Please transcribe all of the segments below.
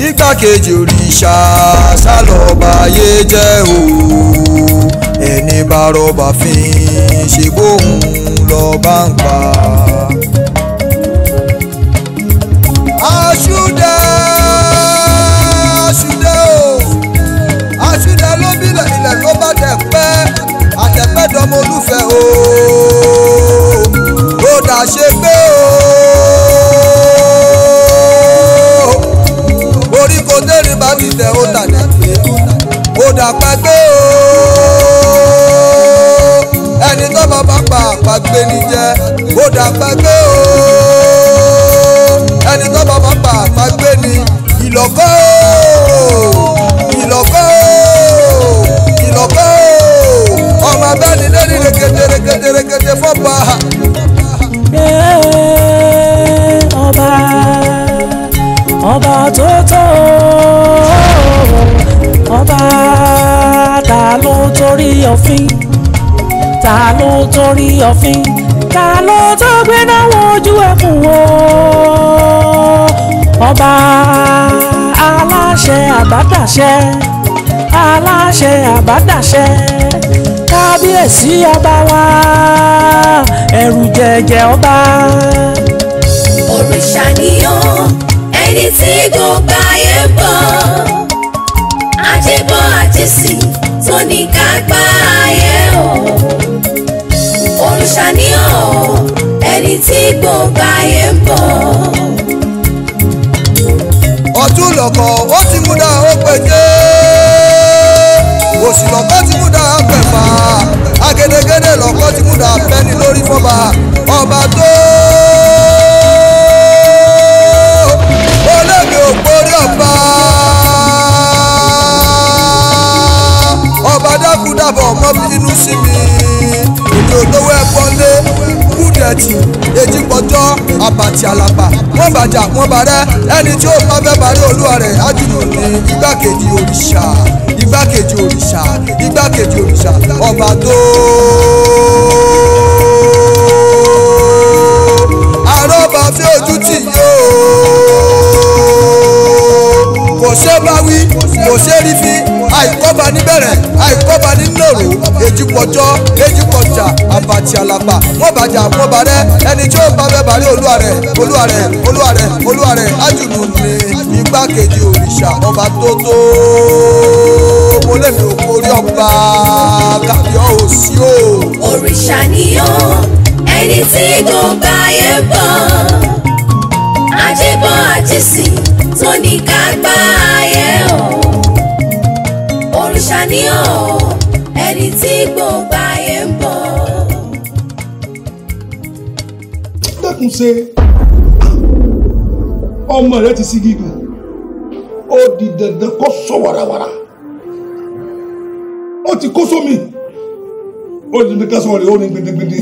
igbákejì òrìṣà sálọ̀ọ̀bà ayé jẹ́ o ẹni bá rọ́bà fín ṣe bóun lọ́ọ́ bá ń pa. Àṣùdẹ ló bílẹ̀ ilẹ̀ ló bá tẹ̀ pẹ́ àtẹ̀pẹ́ dọ́mọ olúfẹ́ o ó dà ṣe pé o orí kò tẹ́rì bá ti tẹ̀ ó tà dẹ̀ pé ó dà pẹ́ pé o ẹni tó bá bá pa àpagbé ni jẹ́ ó dà pẹ́ pé o ẹni tó bá bá pa àpagbé ni ìlọ́kọ́ ọmọ abẹ́ni lẹ́ni rẹ̀kẹ̀tẹ̀ fọ́ba. ọba tó tó ọba ta ló torí òfin ta ló torí òfin ta ló tó gbé náà wojú ẹkùn wo ọba aláṣẹ àbádàṣẹ kábíyèsí ọba wa ẹrù jẹjẹ ọba. òrìṣà nìyàn ẹni tí gbogbo ayé bọ̀ àjẹbọ àjẹsìn tó ní ká gbá ayé o. òrìṣà nìyàn ẹni tí gbogbo ayé bọ̀. ọ̀tún lọ̀kọ̀ ó ti múdà ó péjé òsì lọ̀kọ̀ ti múdà pẹ̀fà agedegede lọ̀kọ̀ ti múdà pẹ́ni lórí fọ́ba ọba tó olóògbé òpórí ọba dákúdàbọ̀ ọmọ bínú sí mi ìdí olówó ẹ̀pọ́nlé kúdẹ̀tì èjìpọ̀jọ́ àbàtì àlàpà wọ́n bàjá wọ́n bàrẹ́ ẹni tí ó bá fẹ́ bàrẹ́ olúwa rẹ̀ ájúlù ní igbákejì òrìṣà ọba tó àrọ́bà fi ojú tì yóò kò ṣe bá wí kò ṣe rí fi àìkọ́ba níbẹ̀rẹ̀ àìkọ́ba nínòrò èjìpọ̀jà àbàtì àlàpà wọ́n bàjá wọ́n bàrẹ́ ẹni tí ó bá fẹ́ bàrẹ́ olúwa rẹ̀ ájùlù ní igbákejì òrìṣà ọba tó tó mo lè mi ò kórí ọba kàbíọ́ òsì o. òrìṣà nìyàn ẹni tí gbogbo ayé bọ̀ àjẹbọ àjẹsìn tó ní ká gbá ayé o. òrìṣà nìyàn ẹni tí gbogbo ayé ń bọ̀. dákun ṣe ọmọ rẹ ti sí gígùn ó di dandan kó sọ wàràwàrà ó ti kó sómi ó di dandan ká sọ rẹ ó ní gbedegbede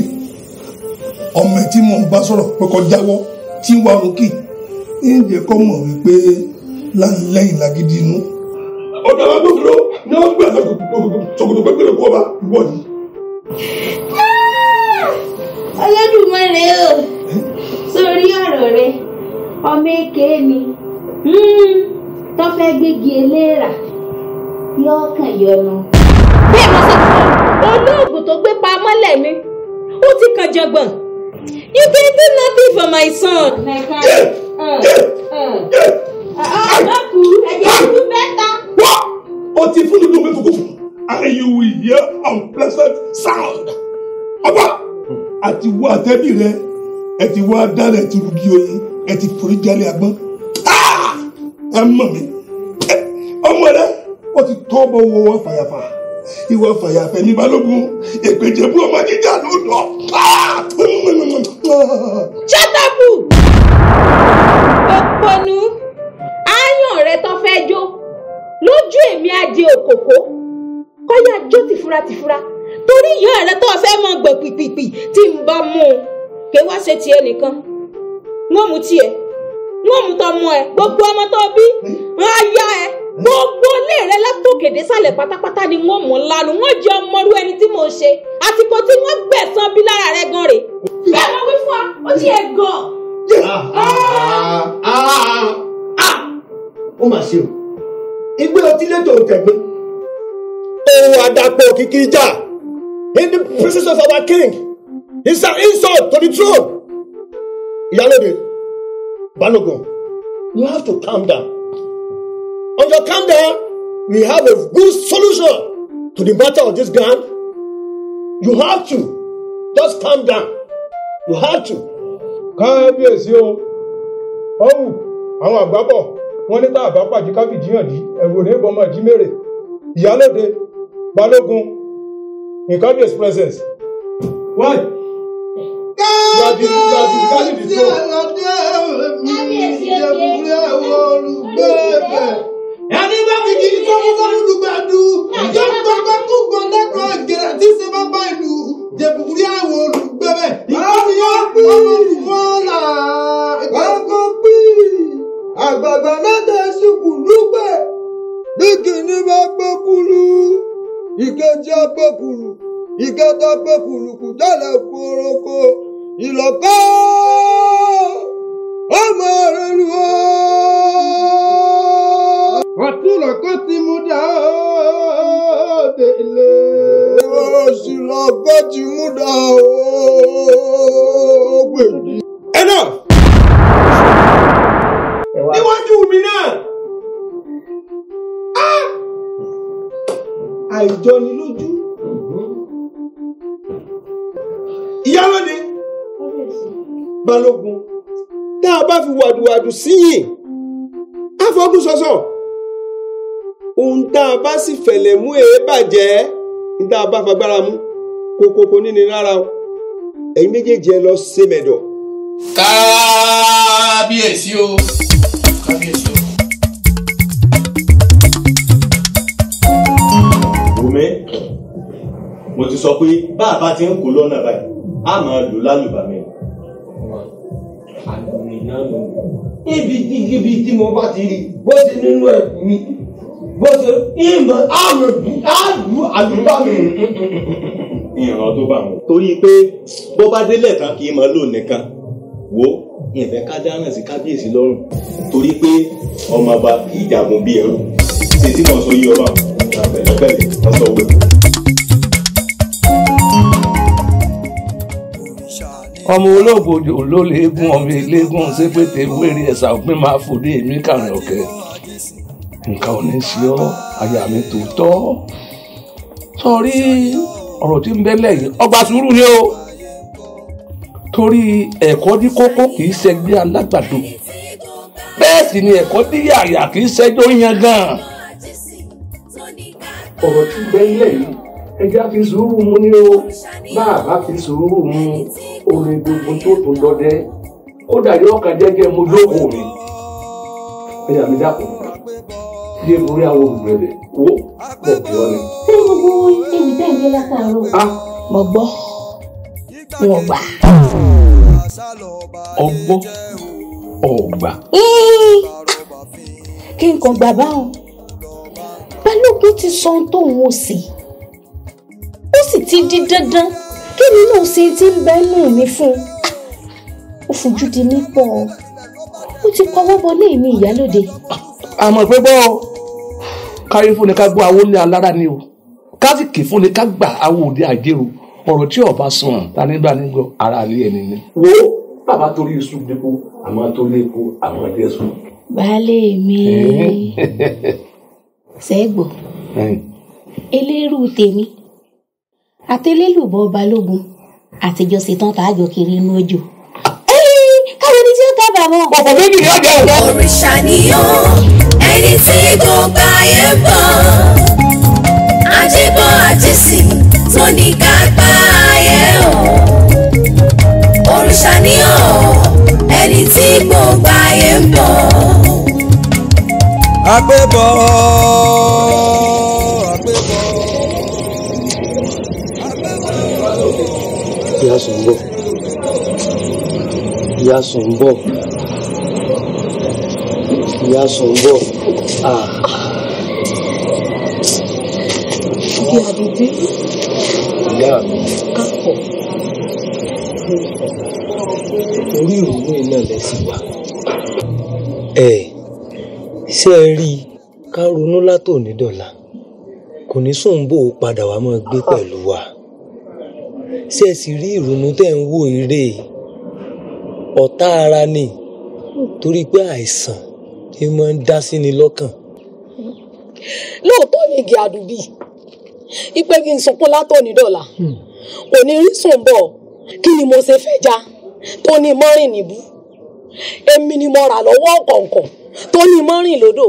ọmọ tí mò ń bá sọ̀rọ̀ pé kó jáwọ́ tí ń wá orókè ń jẹ́ kó mọ̀ wípé láńlẹ́yìn lágídí inú. ọ̀dọ̀ àwọn agbófinró ni wọ́n gbé ṣòkòtò pẹ́pẹ́rẹ́ kó ọba ìwọ yìí. Olódùmarè o sórí ọ̀rọ̀ rẹ ọmọ èké ni tó fẹ́ gbégi eléèrà yóò kàn yọnu. bí èmi ṣe sọ olóògùn tó gbé pa mọ́lẹ̀ mi ó ti kàn jọgbọ̀n. You can do nothing for my son. ọ̀dọ́kù ẹ̀jẹ̀ tún bẹ́ta. ó ti fún dúdú mi fúkúfú and you will hear unpleasant sound. ọba àti wọ àtẹ́bí rẹ ẹ ti wá dára ẹ ti rúgi oyin ẹ ti forí jálẹ̀ agbọ́n ẹ mọ̀ mi ọmọ rẹ ó ti tọ́ bọ́ wọ wá fàyàfà ìwọ fàyàfẹ́ ní balógun èpèjẹ bú ọmọ jíjà ló lọ. ṣọ́tàpù òpònú áyàn rẹ tó fẹ́ jó lójú èmi adé òkòkò kọ́yà jó tìfura torí ìyá rẹ tó fẹ́ mọ gbọ̀n pìpìpì tí ń bá mú un kí wá ṣe tiẹ̀ nìkan wọ́n mú tiẹ̀ wọ́n mú tọmọ ẹ gbogbo ọmọ tó bí aya ẹ gbogbo ilé rẹ látòkèdè sálẹ̀ pátápátá ni wọ́n mú lánàá wọ́n jẹ́ ọmọrú ẹni tí mò ń ṣe àsìkò tí wọ́n gbẹ̀san bí lára rẹ gan rè. bẹ́ẹ̀ mo wí fún wa ó ti ẹ̀ gan. ó mà mà ṣe o igbe ọtí lẹ́tọ̀ òtẹ̀gbẹ́ ohun àdàpọ̀ kìkì ìjà in the presence of our king is an insult to the throne. Ìyálóde Balógun, you have to calm down. On your calm down, we have a good solution to the matter of this gang. You have to just calm down. You have to. Kábíyèsí o ọ̀hún àwọn àgbábọ̀ wọ́n ní tá a bá pàdé káfíjìyàn dí ẹ̀rù ní ìbọn máa jí mèrè. Ìyálóde Balógun in Kábíyèsí presence. Why? Kábíyèsí ẹni bá fi kí sọ́kúsọ́kú lùgbàdù ìjọba kú gbọ́ndẹ́kọ̀ gẹ̀rẹ́ tí ṣe bá bá ìlú jẹ̀bùrí àwọn olùgbẹ́bẹ̀ ìkọ́niyàn olùfọ́lá ìkọ́kọ́ pí àgbàgbà mẹ́ta ṣùkú lùgbẹ́ bí kìíní bá gbé kúlú ìkejì gbé kúlú ìkẹta gbé kúlú kù jálẹ̀ kúròkó ìlọ́kọ́ ọmọ rẹ̀ lù ọ́. Ọ̀túnlọ̀kọ́ ti mú dá délé. Òṣìlọ́kọ́ ti mú dá gbèdì. Ẹ̀nà! Níwájú mi náà! Àìjọ ni lójú. Ìyálóde Balógun, tá a bá fi wàdùwàdù síyìn, á fọ́gùn sọ́sọ̀. Ohun tá a bá sì fẹ̀lẹ̀ mú bàjẹ́ ní tá a bá fagbára mú kókókó níní rárá o ẹ̀yin méjèèjì ẹ lọ ṣe mẹ̀dọ̀. Kábíyèsí o kábíyèsí o. Wùmí mo ti sọ pé bá a bá ti ń kó lọ́nà báyìí a máa lò lálùbami. Ibi tí mo bá ti rí bó ti nínú ẹ̀kú mi bó ṣe ìmọ̀ àlùbá mi. Ìran tó bá wọn. Torí pé bó bá délẹ̀ tán kì í máa lò nìkan wo ìfẹ́ ká dáná sí kábíyèsí lọ́rùn torí pé ọmọ ọba kì í jagun bí ẹrú ṣe tí mo sọ yí ọba pẹ̀lẹ́pẹ̀lẹ́ wọ́n sọ wẹ̀. ọmọ olóògbòjò ló léegun ọmọ eléegun ṣépètè wéré ẹ̀sà òpin máa fòdé èmi kàrin ọ̀kẹ́ nǹkan ò ní ṣe ọ́ aya mi tòótọ́ sọrí ọ̀rọ̀ tí ń bẹ́lẹ̀ yìí ọgbà sùúrù ni o torí ẹ̀kọ́ ní kókó kì í ṣẹgbẹ́ alágbàdo bẹ́ẹ̀ sì ni ẹ̀kọ́ ní yàyà kì í ṣẹjọ́ yan gan ọ̀rọ̀ tí ń bẹ́lẹ̀ yìí ẹja fi sùúrù mu ni o bá a bá fi sùúrù mu orin gbogbo tó tún dọdẹ kódà yóò kàn jẹ́jẹ́ mo lóko mi ẹ̀yà mi dàpọ̀ bí orí àwọn olùgbẹ̀rẹ̀ wo pọ̀ bí ọ ni. ṣé gbogbo èmi tẹ̀ ń gbé látàárọ̀. mo gbọ́ wọn gbà. ọgbọ́ ọgbà. kí n kàn gbà báwọn Balógun ti sọ ohun tóun ò sí ó sì ti di dandan kí ni náà ṣe ti ń bẹ́nu mi fún un ó fojú di nípò ó ti kọwọ́ bọ ní èmi Ìyálóde. àmọ́ pé bọ́ kárí fún ni ká gbọ́ awó ní alára ni o kásìkì fún ni ká gbà awó òde àjẹrò ọ̀rọ̀ tí ọba sùn ta nígbà nígbà ara ilé ẹni ni. wo bàbá torí iṣu dípò àmọ́ tó lépo àmọ́ ẹgbẹ́ sùn. baálé mi ṣẹ́gbọ̀ eléérú tèmi àtẹlélùbọ̀ Balógun àtijọ́ ṣetán tá a jọ kiri inú òjò. káwọn ẹni tí ó kábàámọ̀. ọ̀pọ̀ méjì ni ọjà ọ̀dọ́. òrìṣà nìyàn ẹni tí gbogbo ayé ń bọ̀ àjíbọ̀ àjísì tó ní ká gbá ayé o. òrìṣà nìyàn ẹni tí gbogbo ayé ń bọ̀. àgbébọ̀ ìyá sùn ń bọ̀ ìyá sùn ń bọ̀ ìyá sùn ń bọ̀ ìyá àdìdí ìyá mi kápọ̀ orí ìrònú iná lẹ́sìn wá ṣé ṣé ẹ rí i ká ronú látòní dọ̀la kò ní sóun bò ó padà wá máa gbé pẹ̀lú wa ṣé ẹ sì rí ìrònú tẹ́ ń wò eré ọ̀tá ara ni torí pé àìsàn ni máa ń dá sí ni lọ́kàn. lóòótọ́ ni igi àdùbí ipe kí n sunkún látòní dọ̀la kò ní rí sùn bọ̀ kí ni mo ṣe fẹ́ já tó ní mọ́rìn níbú èmi ni mo rà lọ́wọ́ kọ̀ọ̀kan tó ní mọ́rìn lódò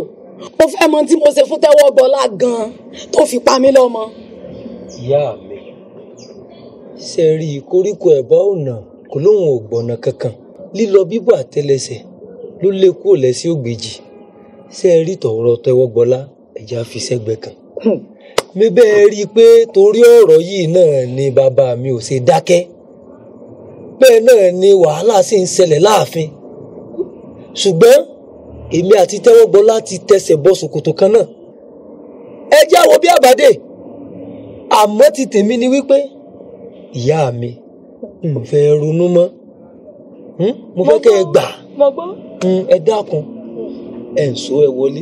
mo fẹ́ mọ tí mo ṣe fún Tẹ́wọ́gbọ́lá gan-an tó fi pa mí lọ́mọ. ìyá mi ṣe rí koríko ẹ̀bá ọ̀nà kò lóun ò gbọ̀nà kankan lílọ bíbọ̀ àtẹlẹsẹ̀ ló lé kúrò lẹ́sìn ògbèjì ṣe rí tọ̀rọ̀ Tẹ́wọ́gbọ́lá ẹ̀já fi sẹ́gbẹ́ kan. mi bẹ́ẹ̀ rí i pé torí ọ̀rọ̀ yìí náà ni bàbá mi ò ṣe dákẹ́ bẹ́ẹ̀ náà ni wàhálà sì ń ṣẹlẹ̀ láàfin ṣùgbọ́n èmi àti Tẹ́wọ́gbọ́lá ti tẹsẹ̀ bọ ṣòkòtò kan náà ẹ jáwọ́ bí àbádé àmọ́ ti tèmi ni wípé ìyá mi n fẹ́ ronú mọ́ mo fẹ́ kẹ́ ẹ gbà ẹ dákun ẹ ń so ẹ wọlé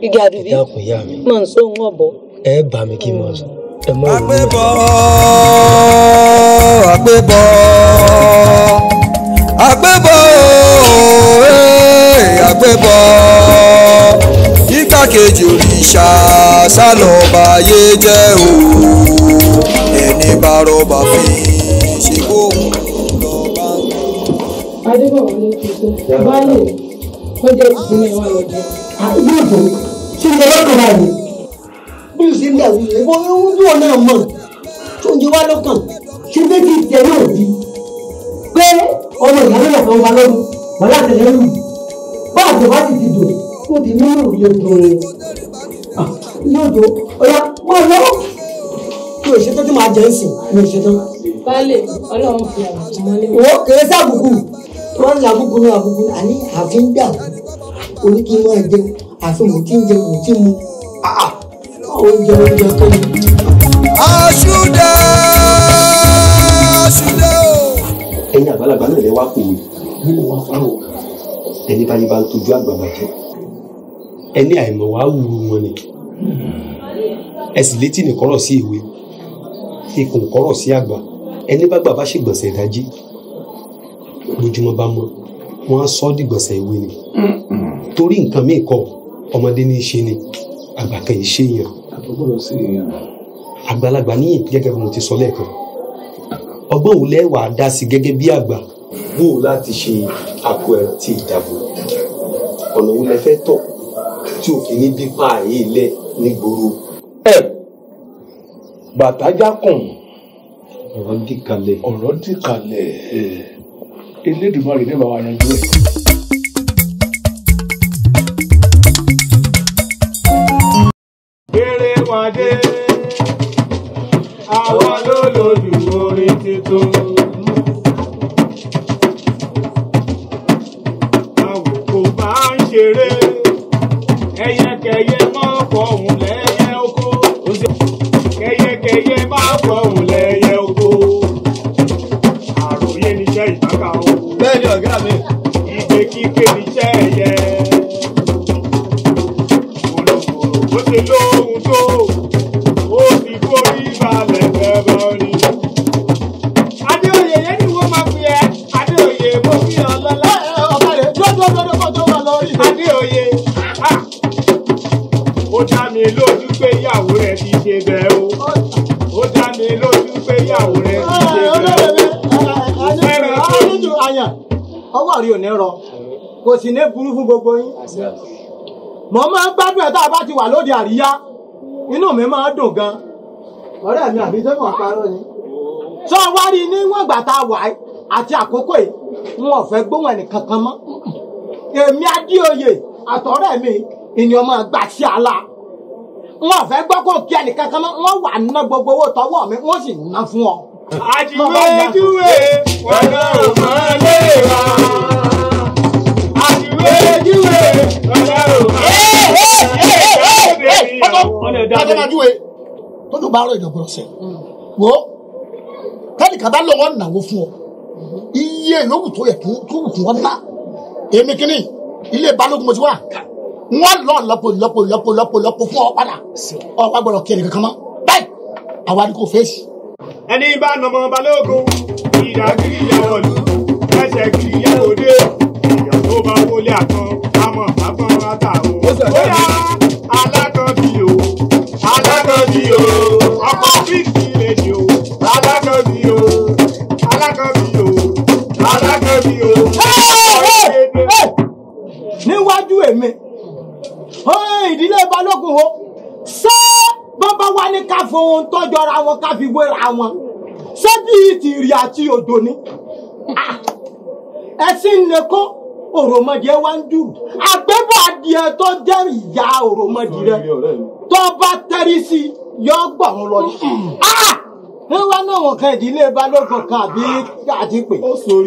igi àdùbí ẹ dákun ìyá mi máa ń so òun ọ̀bọ ẹ bá mi kí n máa sọ ẹ má ronú àgbébọ̀ àgbébọ̀ àgbébọ̀ àgbébọ̀ igbákejì òrìṣà sálọ̀ọ̀bà yé jẹ́ o ẹni bá rọ́bà fi ṣe kó lọ́ba. adébọ̀wọlé ti sọ báyìí wọ́n jẹ́ ìdílé wọn lọ jẹ́. yóò tó ṣé ìjọba lọ́kàn báyìí bí o ṣe ń dàrú yẹn bọ́ bí wọn náà mọ̀ tó ń jẹ wá lọ́kàn ṣé bẹ́ẹ̀ kì í tẹ̀ náà bí pé ọmọ ìyá náà kan wá lọ́rùn wọn láti lẹ́rù bá àjọba ti ti dùn kó ti ní òye tó yóò tó ọ̀yà wọ́n lọ́wọ́ kí o ṣetán tí màá jẹ́ ìsìn ní ìṣetán. baálé ọlọ́run fi àbùkù mọ́lé. wo kèrè sí àbùkù wọ́n ń la àbùkù náà àbùkù àní àfi ń dà orí kí n máa jẹun àfi mò tí ń jẹun mò tí ń mu oúnjẹ tó ní. àṣùdẹ àṣùdẹ o. ẹ̀yin àgbàlagbà náà lẹ wá kòwé nínú wọn fáwọn ẹni báyìí bá ń tọ́jú àgbàgbà jẹ ẹni àìmọ̀ wá wúru wọn ni ẹ sì létí nìkọ́rọ̀ sí ìwé ikùn kọ́rọ̀ sí àgbà ẹni bá gbà bá ṣègbọ̀nsẹ̀ ìdájí lójúmọ́ bá mọ́ wọ́n á sọ ọ́ dìgbọ̀nsẹ̀ ìwé ni torí nǹkan míì kọ́ ọmọdé ní í ṣe ni àgbà kan yìí ṣe èèyàn àgbàlagbà níyìn gẹ́gẹ́ bí mo ti sọ lẹ́ẹ̀kan ọgbọ́n òun lẹ́wà á dá sí gẹ́gẹ́ bí àgbà bó o láti ṣe àpò ẹ̀rọ tí ìdàbò ọ̀nà òun lẹ fẹ́ tọ̀ tí òkè ní bí páàyè ilẹ̀ nígboro. bàtà jákùn ọ̀rọ̀ dìkalẹ̀ Elédùmarè ní bàbá yanjú ẹ̀. Eré wọn dé, àwọn ló lòdù orin tuntun. Àwòkọ́ bá ń ṣeré, ẹyẹkẹyẹ máa fọ̀hún lẹ́yẹ oko. Kẹyẹkẹyẹ máa fọ̀hún lẹ́yẹ oko. Àròyé níṣẹ́ ìbáka o. Bẹ́ẹ̀ni ọ̀gá mi. Ìgbé kíké níṣẹ́ ẹ̀yẹ. Ó ti lóhun tó, ó ti forí balẹ̀ bẹ́ẹ̀ ni. Adéoyè yẹn ni wọ́n máa fi ẹ́. Adéoyè mo fi hàn lọ́lá. Ọ̀gá rẹ̀ dúró kó tó wà lórí. Adéoyè, ó dá mi lójú pé ìyàwó rẹ̀ ti ṣe bẹ́ẹ̀ o. Ó dá mi lójú pé ìyàwó rẹ̀ ti ṣe bẹ́ẹ̀ o. Àyàn ọwọ́ rí ò ní rọ kò sì ní burú fún gbogbo yín. Mo máa ń gbádùn ẹ̀ tá a bá ti wà lóde àríyá inú mi máa ń dùn gan. Ọ̀rẹ́ mi àbí sẹ́wọ̀n parọ́ ni. Sọ wá rí i níwọ̀n ìgbà tá a wà àti àkókò yìí wọn ò fẹ́ gbóhùn ẹnì kankan mọ́. Èmi Adéoyè àtọ̀rẹ́ mi ènìyàn máa gbà sí àlá. Wọn ò fẹ́ gbọ́ kó kí ẹnì kankan mọ́ wọ́n wà ná gbogbo owó tọwọ́ mi wọ́n sì ná fún ọ. Àjùwéjúwe wọn náà ò máa lé wa. Àjùwéjúwe wọn náà ò máa lé wa. Adémájúwe tó tó bá rọ ìjọba ọ̀sẹ̀ wo tẹ́nìkan bá lọ́wọ́ nàwó fún ọ iye yòówù tó yẹ kí wọn ná èmi kìíní ilé balógun mo ti wá wọ́n lọ́pọ̀ fún ọ padà ọ̀pá gbọ́dọ̀ kí ẹnìkan kan mọ́ báyìí àwa ni kò fèsì. ẹni bá nàmọ balógun ìdágìrì ìyàwó lù ẹsẹ̀ kiri ìyàwó dé èèyàn tó bá wọlé àtàn àmọ́ àgbọn àtàwọn. bóyá alákọ̀ọ́bí o ọkọ̀ fíìsì lèdì o alákọ̀ọ́bí o. níwájú èmi ìdílé balógun o ṣé bàbá wa ní ká fohùn tọ́jọ́ra wọn ká fi wéra wọn ṣé bíi tìrì àti odò ni ẹ̀sìn nìkan òròmọdé wa ń dùn àgbébọ̀ adìẹ tó jẹ́ ìyá òròmọdé rẹ tó bá tẹ́rí sí yọ gbọ̀rún lọ ní. ẹ wá náà wọn kan ìdílé balógun kan àti pé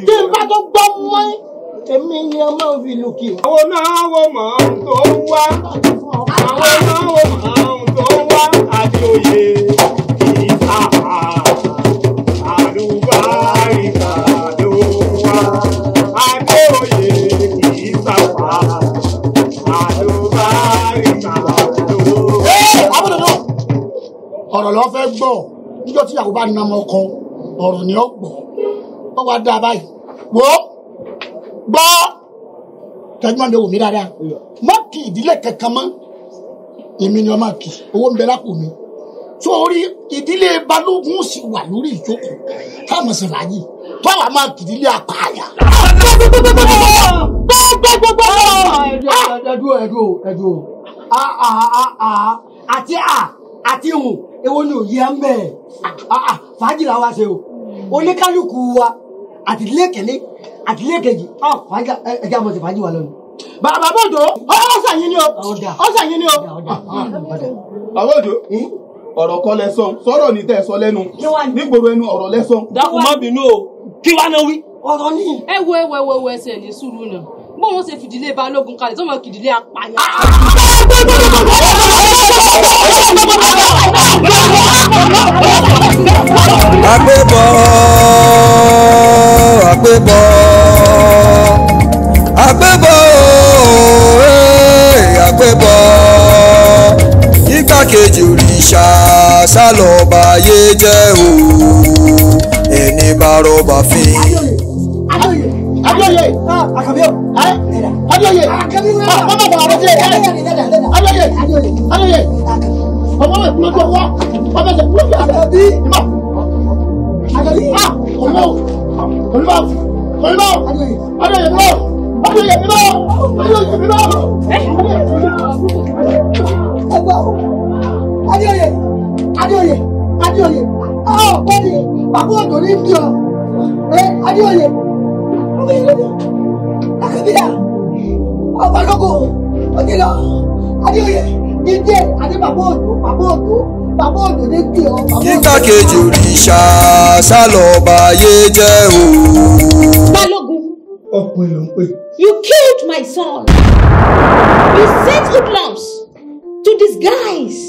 kí n bá tó gbọ́ mọ́ èmi ni ọmọ òbí lù kí. àwọn náà wò mọ̀ ohun tó ń wá àwọn náà wò mọ̀ ohun tó ń wá Adéoyè ìta àlùbáríkà ló wá Adéoyè ìta àlùbáríkà ló wá. ọ̀rọ̀ ló fẹ́ gbọ́ níjọ́ tí ìyàwó bá na ọmọ kan ọ̀rọ̀ ni ó gbọ́ ó wá dá báyìí wò ó gbọ́ tẹ́gbọ́n mi wò mí dáadáa má kì ìdílé kankan mọ́ èmi ni ọmọ kì owó ń bẹ lápò mi sórí ìdílé balógun sì wà lórí ìjókòó táwọn sì fàájì tọ́wọ́ máa kì ìdílé apààyàn. ẹ̀dùn àti ìhùn èwo ni òye ń bẹ̀ fàájì làwa ṣe o oníkálukú wa àtìlé kẹ̀lé àtìlé kejì fàájì ẹ̀jẹ̀ àmọ̀ sí fàájì wa lónìí. bàbá bòjò ọ̀sán yín ni o ọ̀sán yín ni o. bàbá òjò ọ̀rọ̀ kọ́ lẹ́sàn sọ̀rọ̀ ní tẹ̀ sọ lẹ́nu nígboro ẹnu ọ̀rọ̀ lẹ́sàn. dákun má bínú o kí wàá náà wí. ọ̀rọ̀ ní. ẹ wo ẹsẹ̀ ní sùúrù náà bó wọn ṣe fìdílé balógun kalẹ̀ tó mọ̀ kìdílé apààyàn. àgbébọ̀ igbákejì òrìṣà sálọ̀ọ̀bà yé jẹ́ o ẹni bá rọ́bà fín. Adéoyè Àkànbí Adéoyè ọmọ bàbá rẹ jẹ Adéoyè ọmọ bàbá kúlódé wá ọmọ bàbá kúlódé Àkànbí Àkànbí olùbá Adéoyè bíbọ Adéoyè bẹ́ẹ̀ni bàbá ọ̀dọ́ ní bí ọ Adéoyè. Àkànbíyà ọbalógo òjìlọ Adéoyè jíjẹ àti bàbá òjò ní kí ọ. igbákejì òrìṣà sálọ̀ọ̀bà yé jẹ́ o. Balógun. ọ̀pọ̀ ló ń pè. You killed my son. You sent hoodlums to disguise,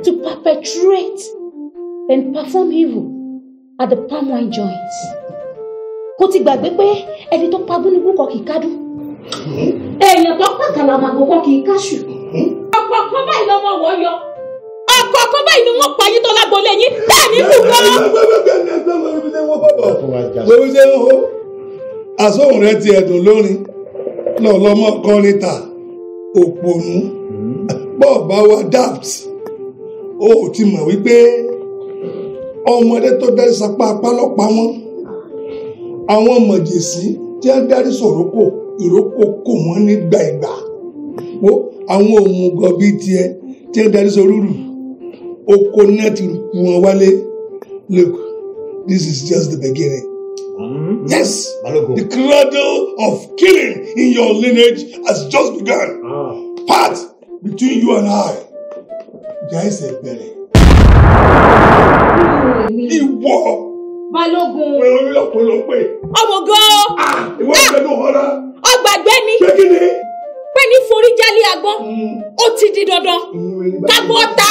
to perpetrate and perform evil at the palm wine joint. Kò ti gbàgbé pé ẹni tó pa gúnugún kọ kì í kádùn. Èèyàn tó pa kàlàmàgbò kọ kì í káṣù. Ọ̀kọ̀ọ̀kan báyìí lọ́mọ wọ́n yọ. Ọ̀kọ̀ọ̀kan báyìí ni wọ́n pa yín tó lágbolé yín. Bẹ́ẹ̀ ni kù gan. Gbogbo ṣe ń hó. Àsóhùn rẹ ti ẹ̀dùn lórin. Lọ́lọ́mọ kọrin ta. Òpònú. Bọ́ọ̀bá wa dapt. O ò ti mọ̀ wípé ọmọdé tó dárí sapá apá lọ́pàá wọn. Àwọn mọ̀jẹ̀sí tí a dárí sọ̀rọ̀kò ìrókò kò wọ́n nígbà ìgbà wo àwọn òmùgọ̀ bíi tiẹ̀ tí a darí sọ̀rọ̀rù oko náà ti kú wọn wálé. Look, this is just the beginning. Yes, the cradle of killing in your lineage has just begun. Part between you and I. There is a bẹ̀rẹ̀. Ìwọ. Balógun. Pé orí ọ̀pọ̀ ló pè. Ọmọ gan. Ìwọ ìgbẹ́nu ọ̀rá. Ọgbàgbé ni. Pé kí ni? Pé ní forí jálé agbọ́n. Ó ti di dandan. Kábọ̀ ta.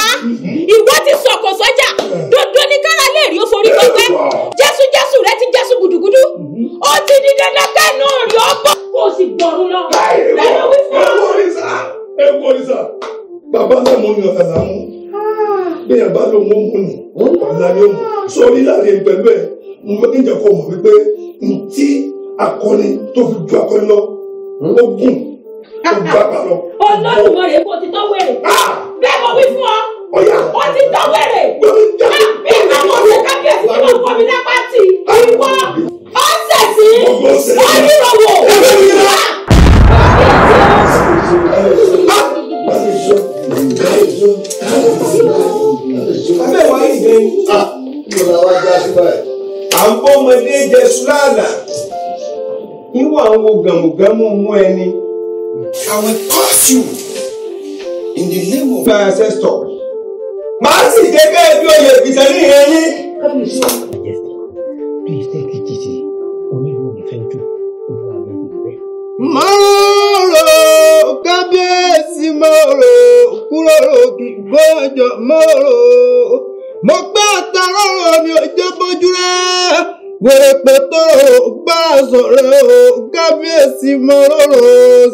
Ìwọ ti sọ̀kò sọ́jà. Dandan ni kára lè rí ó forí gbọgbẹ́. Jésù rẹ ti jésù gùdùgùdù. Ó ti di dandan kẹ́nu rí ọgbọ́n. Kó o sì gbọ̀rún lọ. Bẹ́ẹ̀ni wí fún ọ. ẹ kú ọ̀rìṣà bàbá náà mo yàn ọ̀tà lámú bí ẹ bá lóun ó mú nù ọ̀la ni ó mú sórí láàrin pẹ̀lú ẹ̀ mo fẹ́ kí n jẹ́ kó mọ̀ wípé ntí akọni tó fi ju akọni lọ ó gùn ó gbàgbà lọ. Olódùmarè kò ti tọ́ wẹ̀rẹ̀ bẹ́ẹ̀ mo wí fún ọ ó ti tọ́ wẹ̀rẹ̀ bí àwọn ọ̀sẹ̀ kábíyèsí tí wọ́n kọ́ mi lápá tì ìwọ ọ̀sẹ̀ sí onírọ̀wọ̀. abẹ́ wa yìí gbé ìjọba wa já sí báyìí. à ń bọ́ ọmọdé jẹ sùláàlà ìwọ àwọn gàmùgàmù mú ẹni. I will curse you in the name of my ancestors. màá sì jẹ́ ká ẹbí oyè ìpìtẹ́ ní ìyẹn yín. Please take it easy. Onírúurú ìfẹ́ ojú olúwa mi ti rẹ̀. mọ́rọ̀ kábíyèsí mọ́rọ̀ kúròrò kì í gbọ́jọ mọ́rọ̀ mo gbá àtàrọ̀rọ̀ mi ò jẹ́ bójú rẹ̀ wèrè pẹ̀tọ́ bá a sọ̀rọ̀ kábíyèsí mọ́rọ̀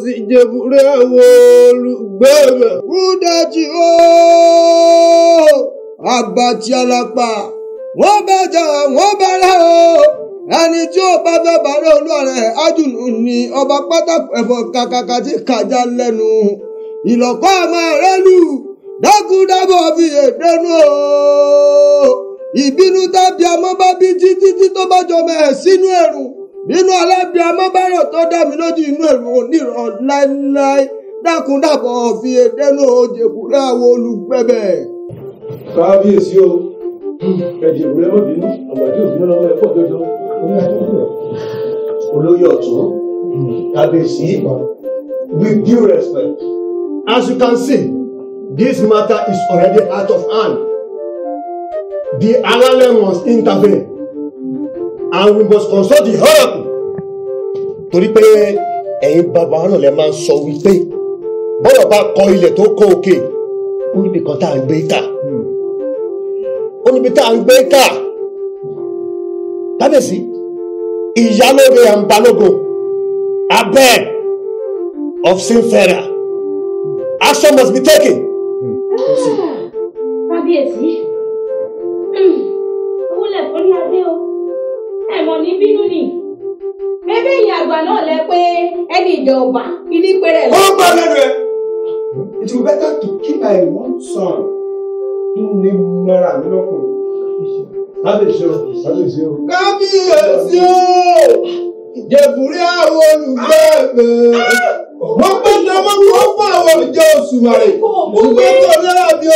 sí jẹ́búrẹ́ àwọn olùgbẹ́mẹ̀. rúdàjì ó àbàtì àlàpà wọ́n bàjá wọ́n bàrẹ̀ o ẹni tí ó bá fẹ́ bàrẹ̀ olúwa rẹ̀ ájùnú ni ọba pátákó ẹ̀fọ́ kàkàkà tí kàjá lẹ́nu ìlọ̀kọ́ àmọ́ rẹ̀ lù dákúdábọ̀ fi èdènú o ìbínú tábí amọ́ bá bí títí tó bá jọmọ ẹ̀ sínú ẹ̀rùn nínú alábí amọ́ bá rọ̀ tó dá mi lójú inú ẹ̀rùn onírọ̀ láéláé dákúdábọ̀ fi èdènú o jẹ̀kúrẹ́ àwọn olùgbẹ̀bẹ̀. kábíyèsí o ẹ̀jẹ̀ òwúrẹ́ mọ̀ bínú àgbàdo òbí lọ́wọ́ ẹ̀ pọ̀ jọjọ olóyè ọ̀tún kábíyèsí with due respect as you can see this matter is already out of hand the alale must intervene and we must consult the oracle torí pé ẹ̀yin bàbá náà lè máa ń sọ wípé bọ́lọ̀ bá kọ ilẹ̀ tó kọ òkè ó níbi kan tá à ń gbé kà ó níbi tá à ń gbé kà kábíyèsí ìyálóde and balógun abeg of sinfera action must be taken. kábíyèsí owó lẹ̀ fún ní adé o ẹ̀mọ́ ní bínú ni bébí ìyá àgbà náà lẹ pé ẹni ìjọba ilé péré lọ. ó gbọ́ lẹ́nu ẹ̀. it will better to keep my one son ní mọ́ra mi lọ́kùnrin. kábíyèsí o kábíyèsí o. kábíyèsí o jẹ̀bùrí àwọn olùgbẹ́mẹ̀ wọ́n pèsè ọmọ kó fún àwọn ìjọ Òṣùmàrè ṣùgbọ́n tó lẹ́yà bí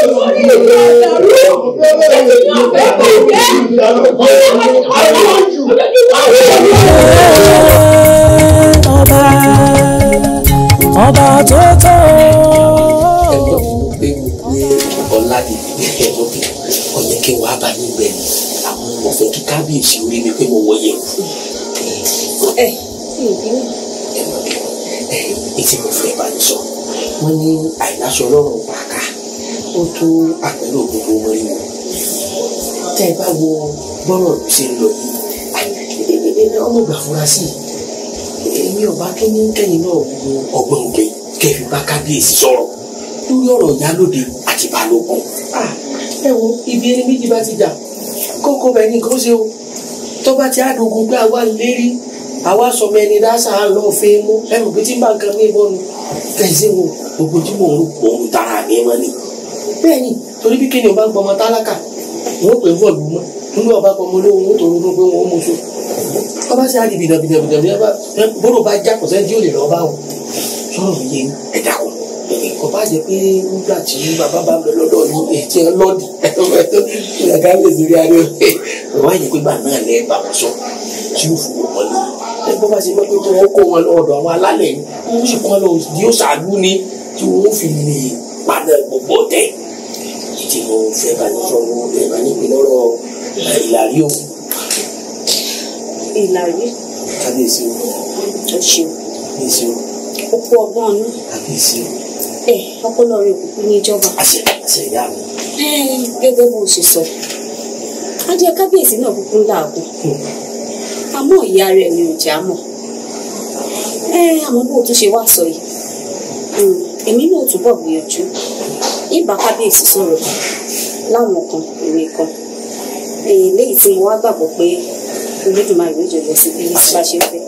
ọba tó tó. ọ̀làdìdì ọ̀yẹ́ kí wàá bá mi gbẹ̀ ni àwọn ọmọ fẹ́ kí kábíyèsí orí mi pé mo wọ yẹn fún ètí mo fẹ́ bá ní sọ wọ́n ní àìláṣọ ọlọ́run pàkà ó tó àpẹẹrẹ gbogbo mọ́rí wọn tẹ́ ẹ bá wo bọ́rọ̀ ṣe ń lọ yìí ọmọ ìgbà fura sí èmi ọba tó ní kẹ́yìn náà wo ọgbọ́n ògbẹ́ kẹfì bá kábíyèsí sọ̀rọ̀ lórí ọ̀rọ̀ ìyálóde àti balógun ẹ wo ibi ẹni méjì bá ti jà kókó bẹ́ẹ̀ ni nǹkan ṣe o tó bá ti àdógún pé àwa lérí àwa sọmọ ẹni dáṣà lọ fẹ́ mú ẹrù pé tí n bá nǹkan ní ìbọnú kẹsí wo gbogbo tí mò ń tara mi mọ ni bẹ́ẹ̀ ni torí bí kíni ọba ń pọmọ tálákà wọn pè ń fọlù mọ nínú ọba pọmọ olówó wọn tó ronú pé wọn mú so ọba sì á di bìdàbìdàbìdà bóró bá já kọsẹ́ tí ó lè lọ bá wọn sọ̀rọ̀ mi yé ẹ̀dá kan kò bá jẹ pé nígbà tí bàbá bá lọ lọ́dọ̀ ní ètí ọlọ́dì ẹ̀ka lè sórí adé wọ́n á yẹ pé gbà náà lẹ́ẹ̀ bá wọn sọ tí ó fún wọn lọ ẹgbẹ́ bá ṣe gbọ́dọ̀ tó wọ́n kó wọn lọ́dọ̀ àwọn alálẹ̀ wọ́n sì kọ́ lọ ní ó ṣàlú ni tí wọ́n fi lè padà gbogbo tẹ̀ ìdí mo fẹ́ bá ní sọ̀rọ̀ ẹ̀ bá ní ìpínlẹ̀ ọ̀rọ̀ ìlàrí o. ìlàrí kábíyèsí o. ẹ ṣeun kábíyèsí o. ó kú ọgbọ́n ọ̀nà. kábíyèsí o. ọpọlọ rẹ kúkú ní ìjọba. àṣẹ ìyá mi. gẹ́gẹ́ bó ṣe sọ adé kábíyèsí náà kúkú ń làágùn àmọ́ ìyá rẹ̀ ni ò já mọ̀ àmọ́ bó tún ṣe wá sọ yìí èmi náà túbọ̀ gbìyànjú ìbá kábíyèsí sọ̀rọ̀ láwọn kan ìwé kan léyìí tí mo wá gbàgbọ́ pé Olódùmarè ló jẹ̀bọ̀ sí bí bá ṣe fẹ́.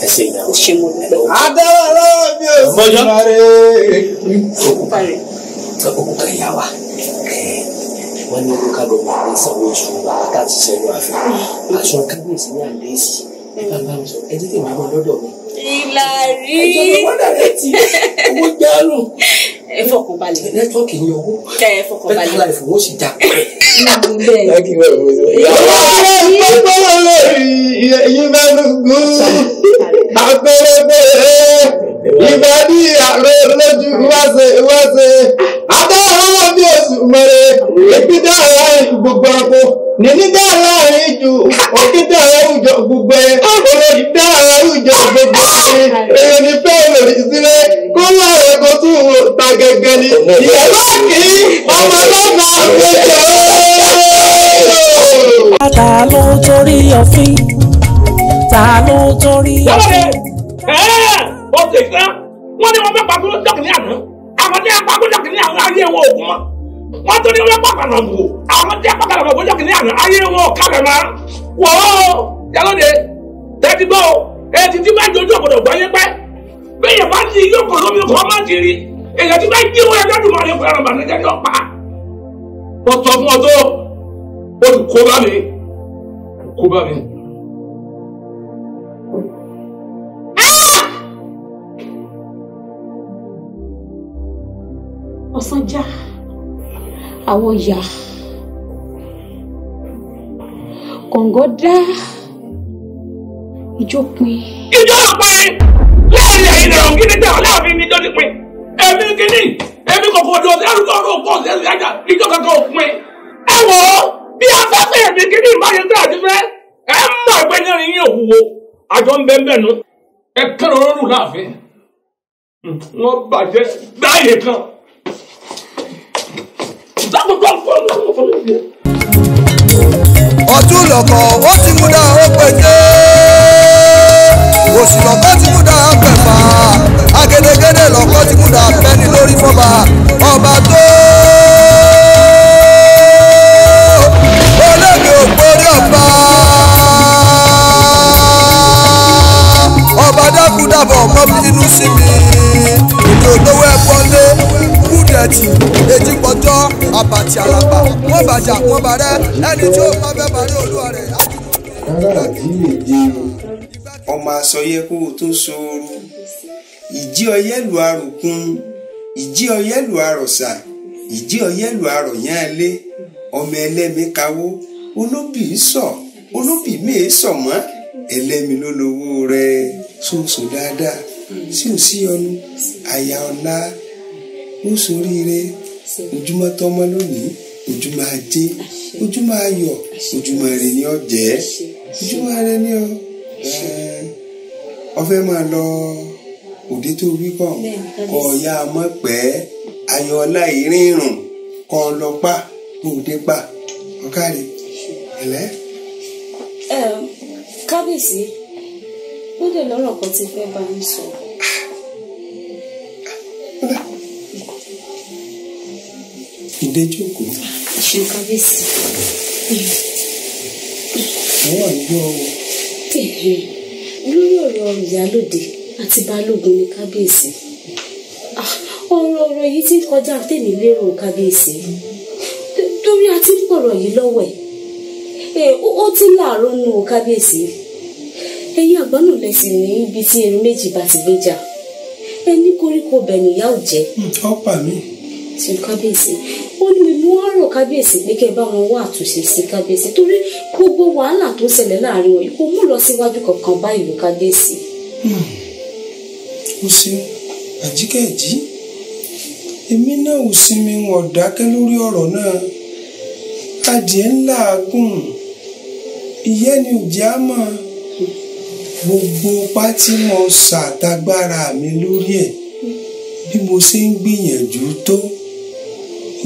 ẹsẹ̀ ìyàwó. ó ṣe mo dúpẹ́. adáwọ̀ lọ́wọ́ mi ò sí mọ́rẹ́. òkúta rẹ̀. òkúta ìyá wa wọ́n ní orúkọ gbogbo àwọn ìsanwó oṣù bàtà ti sẹ́nu àfihàn aṣọ kábíyèsí ní àlẹ́sì ẹ bá bá mi sọ ẹ tètè máa mọ lọ́dọ̀ mi. Ìlàrí. ẹjọ́ mi wọ́n dàrẹ́ tí owó járùn. ẹ fọkànbalẹ̀. nẹ́tíwọ́ọ̀kì ní owó. ẹ fọkànbalẹ̀. bẹ́ẹ̀ láì fowó sì já. Yìí bá lùgù, àpẹẹrẹ ìbàdí àrẹ lójú wáṣẹ. Adáwọ̀ bí oṣù mẹ́rẹ̀, ìpídà láàrin gbogbo àpò. Nínídà láàrin ju òkúta àwùjọ gbogbo ẹ̀. Olórí dá àwùjọ gbogbo ẹ̀. Èèyàn ní fẹ́ lórí sílẹ̀. Kó láàrin kó tún wò ta gẹ́gẹ́ ni. Ìyàwó kì í ọmọ lọ́gbà àgbẹ̀jọ́. Ta ló torí ọ̀fìn? Ta ló torí ọ̀fìn? Ó ti sá wọ́n ní wọ́n fẹ́ pàtó jọ́kìnní àná àwọn tí a pàtó jọ́kìnní àná ayé wọn ò kú mọ́ wọ́n tó ní wọ́n pàpàlà wò àwọn tí a pàpàlà wò jọ́kìnní àná ayé wọn ò kálẹ̀ mọ́ wò ó Ìyálóde tẹ́tí gbọ́ etí tí bá ń dojú ọ̀gbọ̀dọ̀ gbọ́ yé pẹ́ bí yẹn bá ti yóò kọ̀ lómi kọ́ máa ti rí èyàn tí bá jí wọn ẹjọ́ tó máa lè fẹ́ràn bàtẹ́jẹ́ ní ọ̀pá wọ́n sọ fún ọ tó o ti kó bá mi kó bá mi. ọ̀sán já àwọn ìyá kọ̀ǹgọ́ dá ìjó pin. ìjọ pin lẹ́yìn ẹ̀yìn ẹ̀rọ kí ni tẹ̀ ọ́ láàfin ní ìjọ ti pin èmi kìíní èmi kò fọdọ̀ ọ̀sẹ̀ ẹ̀rù kọ̀ọ̀rọ̀ òkú ọ̀sẹ̀ ẹ̀rù ajá ìjọ kankan ò pin. ẹ wò ó bí afẹ́fẹ́ èmi kìíní ìbáyé tó àti fẹ́ ẹ mọ̀ ẹgbẹ́ ní ẹ̀rín yín òwúwo àjọ ń bẹ́ẹ̀ bẹ́ẹ̀ nu ẹ kẹ́rọ̀ ọ̀rùn láàfin wọ́n bàjẹ́ gbáyé kan. ọ̀tún lọ̀kọ̀ ó ti múdà ó péjé òsì lọ̀kọ̀ ti múdà pẹ̀fà agedegede lọ̀kọ̀ ti múdà pẹ́ni lórí fọ́ba ọba tó olóògbé ògbórí ọba ọba dákúdàbọ̀ ọmọ bínú sí mi ìlú olówó ẹ̀pọ̀ lé kúdẹ̀tì èjì pọ̀jọ́ àbàtì àlàbà wọ́n bàjá wọ́n bàrẹ́ ẹni tí ó bá fẹ́ bàrẹ́ olúwa rẹ̀ á ti ọmọ àsọyẹ kó o tó sooru ìjí ọyẹlù àròkún ìjí ọyẹlù àròsà ìjí ọyẹlù àròyànlé ọmọ ẹlẹ́mi kawó olóbì sọ olóbì míì sọ mọ́ ẹlẹ́mi ló lówó rẹ̀ sóòsò dáadáa sí ò sí ọnu àyà ọ̀la ó soríire ojúmọ́ tọ́mọ́ lónìí ojúmọ́ ajé ojúmọ́ ayọ̀ ojúmọ́ rẹ ni ọ jẹ́ ojúmọ́ rẹ ni ọ ọfẹ́ máa lọ òde tó wí kàn kọ ọ̀ya mọ́ pẹ́ ayọ̀ ọlá ìrìnrùn kọ lọ pa òde pa ọ̀kàrí ẹ̀lẹ́. kábíyèsí ó dé lọ́rọ̀ kan tí fẹ́ bá ń sọ. ìdè jókòó. ṣe kábíyèsí. àwọn àgbọ̀ lórí ọ̀rọ̀ Ìyálóde àti Balógun ní kábíyèsí ọ̀rọ̀ yìí ti kọjá tèmi lérò kábíyèsí torí a ti ń pọ̀rọ̀ yìí lọ́wọ́ ẹ̀ ó ti láàárọ̀ nù kábíyèsí ẹ̀yin àgbọ̀nù lẹ́sìn ní ibi tí erin méjì bá ti gbéjà ẹni koríko bẹ̀ nìyá ò jẹ́. ọ̀pá mi. ṣe kábíyèsí ó ní mú ọ̀rọ̀ kábíyèsí pé kẹ́ bá wọn wá àtúnṣe sí kábíyèsí torí gbogbo wàhálà tó ṣẹlẹ̀ láàrin wọn kò mú lọ síwájú kankan bá ìlú kábíyèsí. ó ṣe àjíkẹ́jì èmi náà ò sinmi wọn dákẹ́ lórí ọ̀rọ̀ náà adìẹ ńlá gùn ìyẹn ni ò jẹ́ àmọ́ gbogbo pátí mo ṣàtagbára mi lórí ẹ̀ bí mo ṣe ń gbìyànjú tó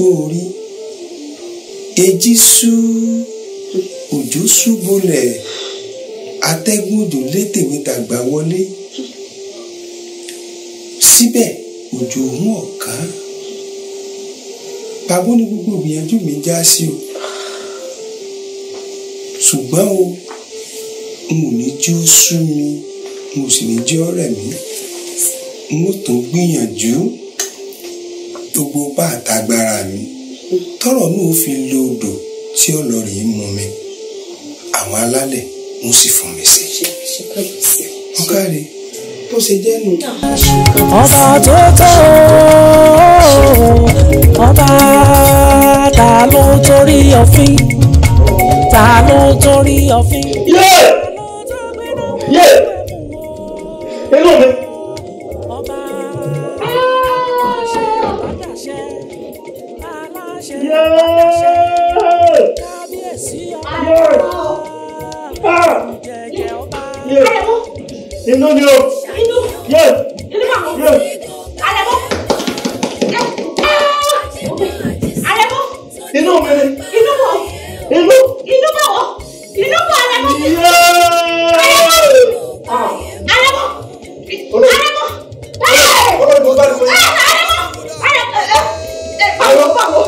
orí èjì sú òjò ṣubúlẹ̀ atẹ́gùn òjò lé tèmi tàgbà wọlé síbẹ̀ òjò òun ọ̀kan pàbó ni gbogbo ìgbìyànjú mi já sí o ṣùgbọ́n o n ò ní jí ó sú mi n ò sì ní jí ó rẹ̀ mí n ó tún gbìyànjú gbogbo bá àtagbára mi tọ́rọ̀ náà ó fi lo odò tí ọlọ́rìí ń mu mi àwọn alálẹ̀ ń sì fún mi sí. ọ̀kàrẹ̀ bó ṣe jẹ́ nù. ọba tó tó ọba ta ló torí ọ̀fìn ta ló torí ọ̀fìn. yé inú mi. Inú ni o. Inú. Yé. Inú bá wọ̀. Yé. Àrẹ̀mú. Àrẹ̀mú. Inú mi ni. Inú wọ̀. Inú. Inú bá wọ̀. Inú bá Àrẹ̀mú. Yé. Àrẹ̀mú. Àrẹ̀mú. Olórí mo bá ní mo ní. Àrẹ̀mú bá wọ̀. Àrẹ̀mú. Bá wọ̀.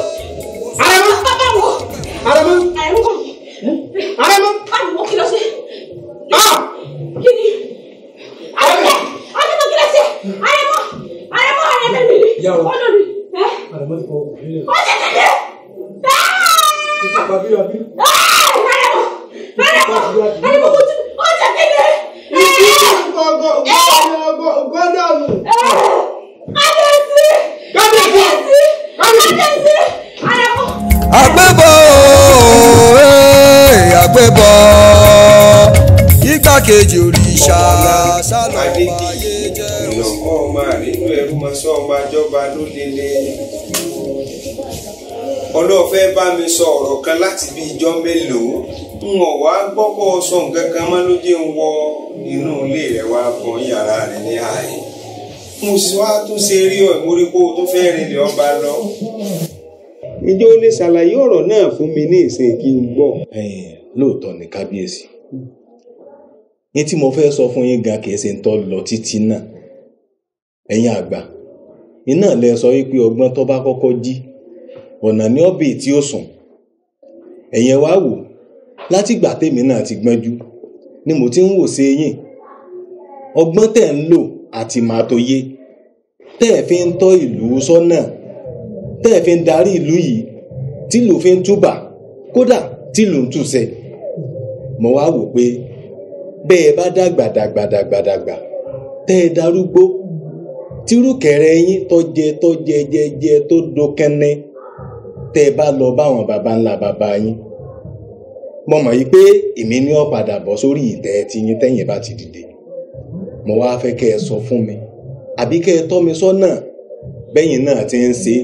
Àrẹ̀mú. Àrẹ̀mú bá wọ̀. Àrẹ̀mú. Àrẹ̀mú kí ló ṣe? Kí ni? Àrẹ̀mú kí ló ṣe? Àrẹ̀mú mi ni. Olórí. Àrẹ̀mú ti fọ òkú nílẹ̀. Ó ṣe kéde. Bàbí bàbí. Àrẹ̀mú ó ṣe kéde. Gbọ́dọ̀nù. Kábíyèsí. Àrẹ̀mú. àgbébọ̀ àgbébọ̀ igbákejì òrìṣà sálọ ayé jẹ́ ìlọ́kọ́ ọmọ àrínú ẹrú mọ́sọ́ ọmọ àjọba ló lélẹ̀ ọlọ́ọ̀fẹ́ bá mi sọ ọ̀rọ̀ kan láti bí ijọ́ mélòó n ò wá gbọ́kọ̀ sọ nǹkan kan mọ́ ló jẹ́ ń wọ inú ilé rẹ̀ wá gan yàrá rẹ̀ ní ààyè mo sì wá tún ṣe rí ọ̀ mórí kó o tó fẹ́ rìnlẹ̀ ọba lọ. ìjọ lè ṣàlàyé ọ̀rọ̀ náà fún mi ní ìsìn kí n gbọ́. lóòótọ́ ni kábíyèsí ní tí mo fẹ́ sọ fún yín gan kìí ṣe ń tọ́ lọ títí náà ẹ̀yin àgbà iná lẹ sọ wípé ọgbọ́n tó bá kọ́kọ́ jí ọ̀nà ní ọ̀bẹ tí ó sùn ẹ̀yin wá wò látìgbà tèmi náà ti gbọ́njú ni mo ti ń wò sí yín ọgbọ́n tẹ̀ ń lò àti màá tó yé tẹ́ ẹ̀ fi ń tọ́ ìlú sọ́nà tẹ́ ẹ̀ fi ń darí ìlú yìí tìlú fi ń túbà kódà tìlú ń túṣẹ mo wá wò pé bẹ́ẹ̀ bá dàgbà tẹ́ ẹ darúgbó tírúkẹ̀rẹ̀ yín tọ́jẹ tó dókẹ́nẹ́ tẹ́ ẹ bá lọ báwọn baba ńlá baba yín mo mọ̀ yí pé èmi ní ó padà bọ́ sórí ìtẹ́ tí yín tẹ́yìn bá ti dìde mo wá fẹ́ kẹ́ ẹ sọ fún mi àbí kẹ́ ẹ tọ́ mi sọ́nà bẹ́yìn náà ti ń ṣe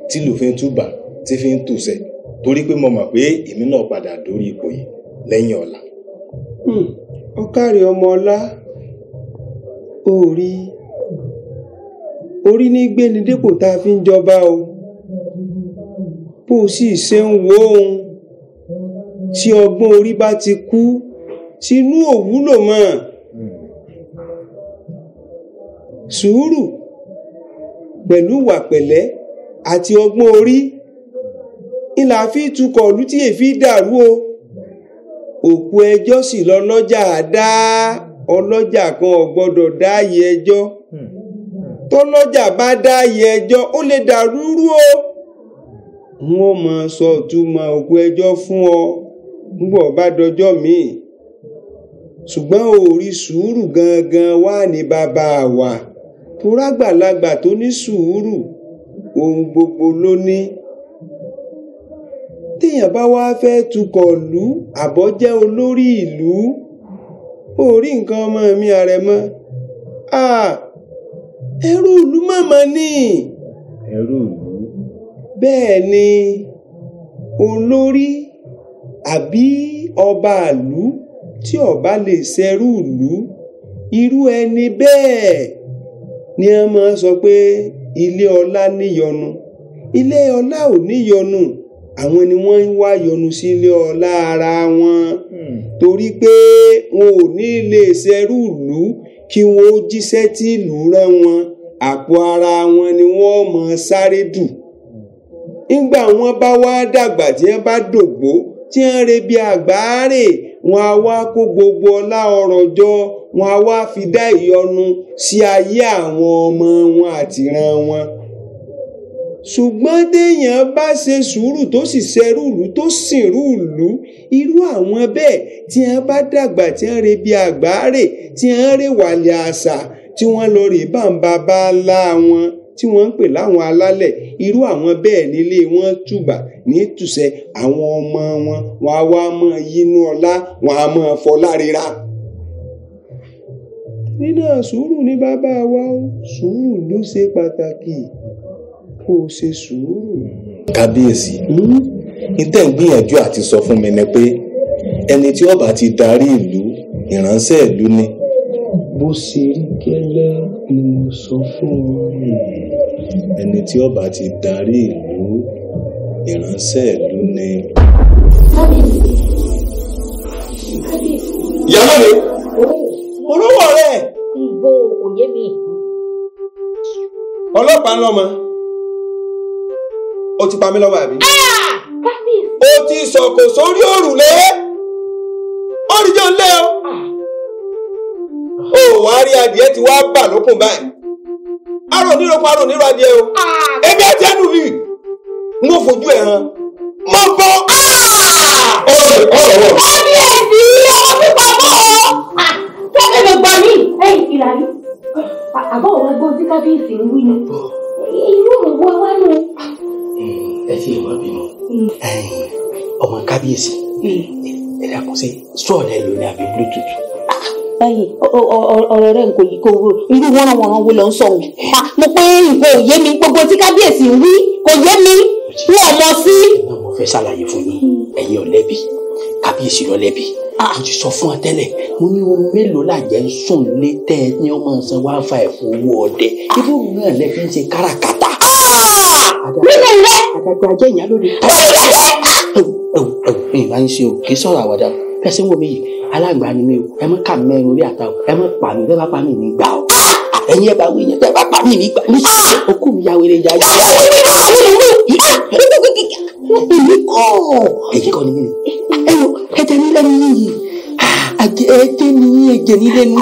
tìlú fi ń túbà tí fi ń tùṣẹ torí pé mo mọ̀ pé èmi náà padà dórí ipò yìí lẹ́yìn ọ̀la. ọ̀kàrẹ̀ ọmọ ọlá orí ní gbéni dépò tá a fi ń jọba o bó o sì ṣe ń wo ohun tí ọgbọ́n orí bá ti kú sínú òwúlò mọ́ sùúrù pẹ̀lú ìwà pẹ̀lẹ́ àti ọgbọ́n orí ìlà fi tukọ̀ ìlú tí èéfì dàrú o òkú ẹjọ́ sì lọ́lọ́jà dá ọlọ́jà kan ò gbọ́dọ̀ dáàyè ẹjọ́ tọ́lọ́jà bá dáàyè ẹjọ́ ó lè dàrú rú o wọ́n máa sọ ìtumọ̀ òkú ẹjọ́ fún ọ nígbà bá dọjọ́ míì ṣùgbọ́n orí sùúrù gangan wà ní bàbá wa tó rágbàlagbà tó ní sùúrù ohun gbogbo ló ní téèyàn bá wá fẹ́ tukọ̀ lú àbọ̀ jẹ́ olórí ìlú orí nǹkan ọmọ mi Àrẹ̀mọ ẹrú ìlú mọ̀mọ́ ní ẹrú ìlú bẹ́ẹ̀ ni olórí àbí ọba ìlú tí ọba lè ṣẹrú ìlú irú ẹni bẹ́ẹ̀ ni a máa sọ pé ilé ọlá níyọnu ilé ọlá ò níyọnu àwọn ni wọ́n ń wá yọnu sí ilé ọlá ara wọn torí pé wọn ò ní lè ṣẹrú ìlú kí wọn ó jíṣẹ́ tí ìlú rán wọn àpò ara wọn ni wọ́n mọ̀ sáré dù nígbà wọn bá wá dàgbà tí wọ́n bá dògbó tí wọ́n re bí àgbáre wọn á wá kó gbogbo ọlá ọrọ̀ jọ wọn á wá fi dá ìyọnu sí ayé àwọn ọmọ wọn àtìran wọn ṣùgbọ́n téèyàn bá ṣe sùúrù tó sì ṣẹrú ìlú tó sìnrú ìlú irú àwọn bẹ́ẹ̀ tí wọ́n bá dàgbà tí wọ́n re bí àgbáre tí wọ́n rè wàlẹ̀ àṣà tí wọ́n lọ rè bàǹbà bá ńlá wọn tí wọ́n ń pè láwọn alálẹ̀ irú àwọn bẹ́ẹ̀ nílé wọn túbà ní tùsẹ̀ àwọn ọmọ wọn á wá mọ́ yínú ọlá wọn á mọ́ fọlá rira. nínú sùúrù ní bàbá wa ó sùúrù ló ṣe pàtàkì kó o ṣe sùúrù. kábíyèsí ìtẹ̀ ń gbìyànjú àti sọ fún mi ni pé ẹni tí ó bá ti darí ìlú ìránṣẹ́ ìlú ni. bó ṣe rí gẹ́lẹ́ ni mo sọ fún ọ. ẹni tí ó bá ti darí ìlú ìránṣẹ́ ìlú ni. ìyàwó mi olówó rẹ. ìbò kò yé mi. ọlọ́pàá ń lọ́mọ ó ti pa mí lọ́wọ́ àbí. ó ti sọ̀kò sórí òrùlé ó rí jọ lé o. ó wàá rí adìẹ tí wàá bà lókun báyìí arò níroko arò nírò adìẹ o. ebi àti ẹnu mi mo fojú ẹ hàn mo bọ. kábíyèsí ọmọ pípa mọ́ ọ. kẹ́kẹ́ ló gbọ́ mí. ìlànà àbọ̀ òun ẹgbọ́n tí kábíyèsí ń wí ni irú òwò wa nù. ẹ ṣe ìwà bímọ ọmọ kábíyèsí ẹ dàkún sí sọọlẹ ló ní àbí bluetooth. báyìí ọ̀rọ̀ rẹ̀ kò yí kó irú wọ́nranwọ̀nran wo ló ń sọ̀hún. mo pé nǹkan ò yé mi gbogbo tí kábíyèsí ń wí kò yé mi wọn ò mọ̀ sí. mo fẹ́ ṣàlàyé fún yín ẹ̀yin ò lẹ́bi kábíyèsí ló lẹ́bi mo ti sọ fún ọ tẹ́lẹ̀ mo ní ohun mélòó làjẹ́ ń sùn lé tẹ́ ẹ ní ọmọ ọ̀sán wá fa ẹ̀fọ́ owó ọdẹ ibú náà lẹ fi ń ṣe káràkátà. nínú ilé. àgàgà ajẹ́ ìyá lóde. ìbá ń ṣe o kì í sọ̀rọ̀ àwàdà fẹsẹ̀ wọ mi yìí alágbà ni mi o ẹ má kà mẹ́rin orí àtà o ẹ má pa mi bẹ́ẹ̀ bá pa mi ní gbà o ẹ̀yin ẹ bá wí yẹn bẹ́ẹ̀ bá pa mi ní gbà ní okú mi ya wẹrẹ ya yá. èmi kọ́ èyí kọ́ ni mí ẹ̀jẹ̀ ní lẹ́nu yìí ẹ̀jẹ̀ ní ẹ̀jẹ̀ ní lẹ́nu.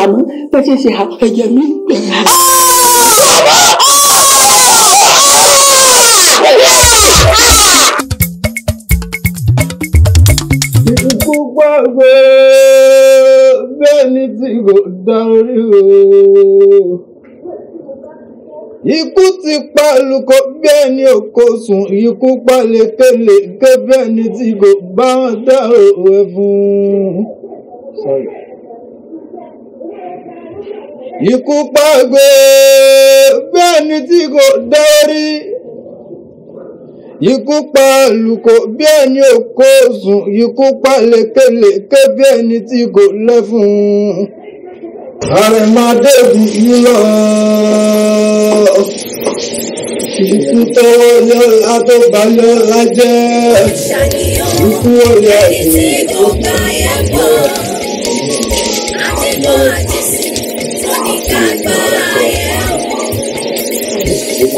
àmọ́ bẹ́ẹ̀ ṣe ṣe ẹ̀jẹ̀ mi bẹ̀rẹ̀. ikú pàgbé bẹ́ẹ̀ ni tí kò dá orí o. Ikú ti pa olùkọ́ bẹ́ẹ̀ ni òkò sùn, ikú pa lékelèké bẹ́ẹ̀ ni tí kò bá wọn dá òwe fún. Ikú pàgbé bẹ́ẹ̀ ni tí kò dá orí. Ikú pa olùkọ́ bẹ́ẹ̀ ni òkò sùn, ikú pa lékelèké bẹ́ẹ̀ ni tí kò lẹ́ fún. Àrẹ̀mádébù yíyọ ikú tọwọ́ yọlá tó bá yọlá jẹ́ ikú òye ẹ̀sìn tó bá yẹ pọ̀ àtìgbọ́ àtìsí tó ní ká gbá ayé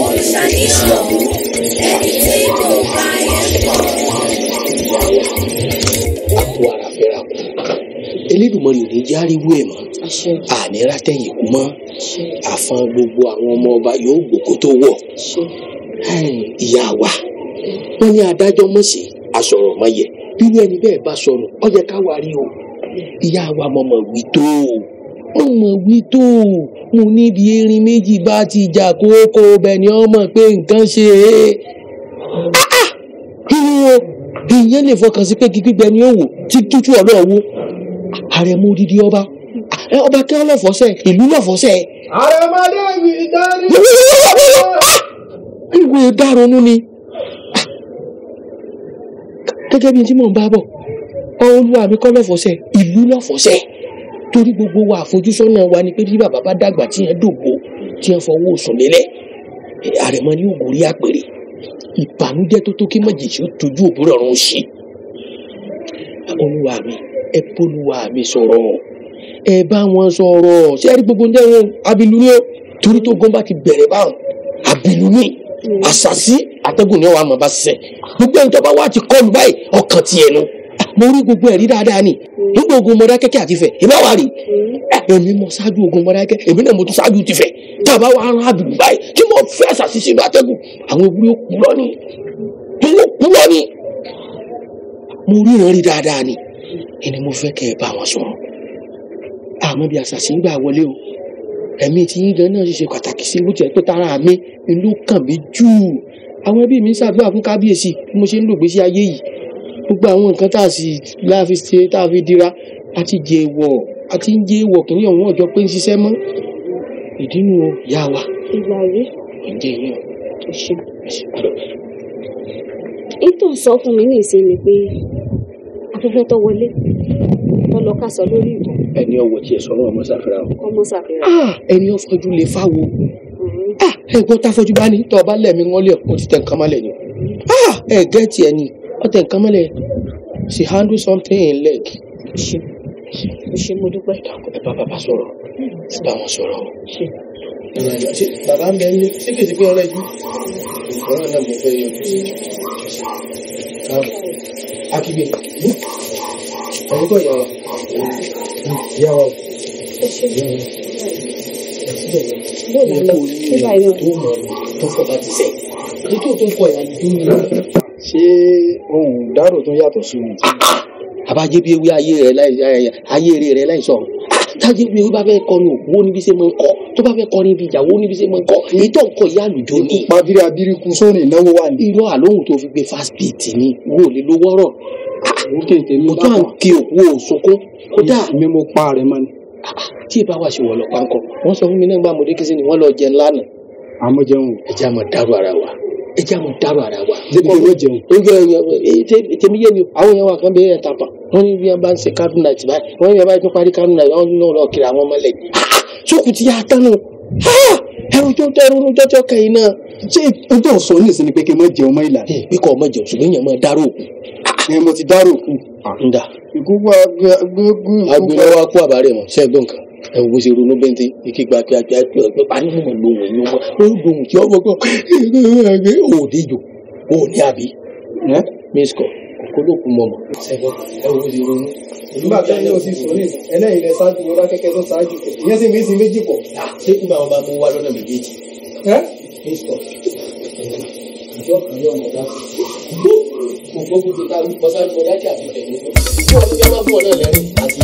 òṣàníyàn ẹni tí kò bá yẹ pọ̀. àpò ara fẹ́ra kù Elédùmarè ò ní jẹ́ ariwo ẹ̀ mọ́ ànírà tẹ̀yìn kú mọ́ àfọn gbogbo àwọn ọmọ ọba yóò gbòkó tó wọ̀ ìyá wa wọ́n ní adájọ́ mọ̀sí asọ̀rọ̀ mọ̀yẹ bírú ẹni bẹ́ẹ̀ bá sọnù ó yẹ ká wá rí o ìyá wa mọ̀mọ̀ wí tó mo níbi erin méjì bá ti jà kókó bẹ́ẹ̀ ni ọmọ pé nǹkan ṣe é ìyẹn lè fọkàn sí pé gbígbẹ ni ó wò tí tútù ọlọ́wọ́ Àrẹ̀mú odidi ọba kí wọ́n lọ́fọ̀ọ́sẹ̀ ìlú lọ́fọ̀ọ́sẹ̀. Àrẹ̀mọdé mi dárí. ìwé dárònú ni gẹ́gẹ́ bí tí mò ń bá bọ̀ olúwa mi kọ́ lọ́fọ̀ọ́sẹ̀ ìlú lọ́fọ̀ọ́sẹ̀ torí gbogbo wa àfojúsọ́nà wa ni pé bí bàbá bá dàgbà tí yẹn dògbò tí yẹn fọwọ́ sùn lélẹ̀ Àrẹ̀mọ ní ògùn rí àpèrè ìbànújẹ́ tó tó kí méjèèjì ó tójú òbúrò ọ̀run ṣe olúwa mi ẹ bólúwa mi sọ̀rọ̀ ẹ bá wọn sọ̀rọ̀ ṣé ẹ rí gbogbo ń dẹ́rùn abilu ni ó torí tó gan bá ti bẹ̀rẹ̀ báwọn abilu ni àṣàṣì àtẹ́gùn ni wàá mọ̀ bá ṣiṣẹ́ gbogbo ẹni tó bá wà ti kọlù báyìí ọkàn tiẹ̀ nu mo rí gbogbo ẹ̀rí dáadáa ni nígbà ogun Mọdákẹ́kẹ́ àti Ifẹ̀ ìbá wa rí èmi mọ ṣáájú ogun Mọdákẹ́kẹ́ èmi náà mo tún ṣáájú ti Ifẹ̀ tá a bá wà rán àbìlú báyìí tí mo fẹ́ àṣàṣì sínú àtẹ́gùn àwọn ewúrẹ́ kú lọ ni mo rí ìrìn dáadáa ni ẹni mo fẹ́ kẹ́ ẹ bá wọn sọ̀rọ̀ àmọ́ bí àṣàṣì ń gbà wọlé o ẹ̀mí tí yín gan náà ṣe pàtàkì sí bó tiẹ̀ pé tara mi ìlú kàn mí jù àwọn ẹbí mi ń ṣàdúrà fún kábíyèsí bí mo ṣe ń lò gbésí ayé yìí gbogbo àwọn nǹkan tá a sì láàfin ṣe tá a fi dira àti jẹ èèwọ̀ àti ń jẹ èèwọ̀ kìíní ọ̀hún ọjọ́ pé ń ṣiṣẹ́ mọ́ ìdí nu ìyá wa. ìgbà rí. ǹjẹ́ yẹn o ṣe. ètò sọ fún mi ní ìsinmi pé afẹ́fẹ́ tó wọlé tó lọ ká sọ lórí ìtàn. ẹni ọwọ́ tiẹ̀ sọ̀rọ̀ ọmọ ṣàfihàn. ọmọ ṣàfihàn. ẹni ọfọjú lè fáwo ẹ̀gbọ́n táfọjú bá ní tọ́ ọba lẹ́mí wọn lé ọ̀pọ̀ títẹ̀ nǹkan mọ́lẹ̀ ni ẹ gẹ́ẹ̀tì ẹ ní ọ̀tẹ̀ nǹkan mọ́lẹ̀ she handle something in leg. ṣe mo dúpẹ́. ẹ bá bàbá sọ̀rọ̀ ẹ bá wọn sọ̀rọ̀ o. ṣe bàbá ń bẹ ní ṣé kìí pé ọ̀rẹ́ jù ọ̀rọ̀ náà mo fẹ́ yọjú sí akíbe ẹ̀yin kọ́ ìyá wa ìyá wa ṣé ohun dárò tó yàtọ̀ sí ohun tí. àbájé bí ewé ayé rẹ láì sọ̀rọ̀ tájé bí ewé bá fẹ́ kọrin òkú ó níbi ṣe máa ń kọ tó bá fẹ́ kọrin ibi ìyàwó ó níbi ṣe máa ń kọ èyí tó ń kọ ìyá àlùjọ ni. pàbírí abíríkú sóòrùn ìnáwó wà ní. irọ́ àlóhùn tó fi gbé fast beat ni wo lè lo wọ́rọ̀ mo tó à ń kí òkú òsunkún kódà. mi mo pa rẹ mọ ni. tí ì bá wà ṣe wọ̀ lọ pánkọ wọ́n sọ fún mi náà gbà mọ̀dé kí sí ni wọ́n lọ jẹun lánàá. àmọ́ jẹun. ẹ jẹ́ àmọ́ dárò ara wa ẹ jẹ́ àmọ́ dárò ara wa. débi ló jẹun. tèmi yé mi o àwọn èèyàn wà kan bẹ́ẹ̀ ẹ̀ tàpá wọ́n ní bí wọ́n bá ń ṣe cardinal night báyìí wọ́n ní bí wọ́n bá tún parí cardinal night wọ́n ní lọ́ọ́ kiri àwọn ọmọlẹ̀ sókù ti yá tánu ẹrù tó tẹrù jọjọ kẹyìn náà. ṣé o tó sọ ní ìsinmi pé kí n má jẹun mọ́ ìlànà. bí kò má jẹun ṣùgbọ́n èèyàn máa dárò òkú. mo ti dárò òkú. ǹda ikú wa gbẹ́gbẹ́. agbèrè wa kú àbárẹ̀ mọ̀ ṣẹ́gbọ́n kan ẹ wo bó ṣe ronú bẹ́ntẹ́ ike gba kíákíá pé pa nínú mọ̀ lóhùn ẹ̀yìn ọmọ lórí lóhùn tí ọmọ kan òde ìjò òní àbí miss call kó ló kú mọ́ mọ́ ṣẹ́gbọ́n ẹ wo bó ṣe ronú. nígbà tí ẹni ò sì sọ ní ẹlẹ́yìn rẹ ṣáájú Mọdákẹ́kẹ́ tó ṣáájú ìyẹn sì méjì méjì pọ̀. ṣé nígbà wọn bá mú wá lọ́nà méjèèjì. miss call ìjọ kan yóò mọ̀ dá kò gbọ́ gbogbo ta bọ́sálù Mọdákẹ́ àti ìtẹ̀lé tí wọ́n ti fẹ́ máa fún ọ náà lẹ́rìn àti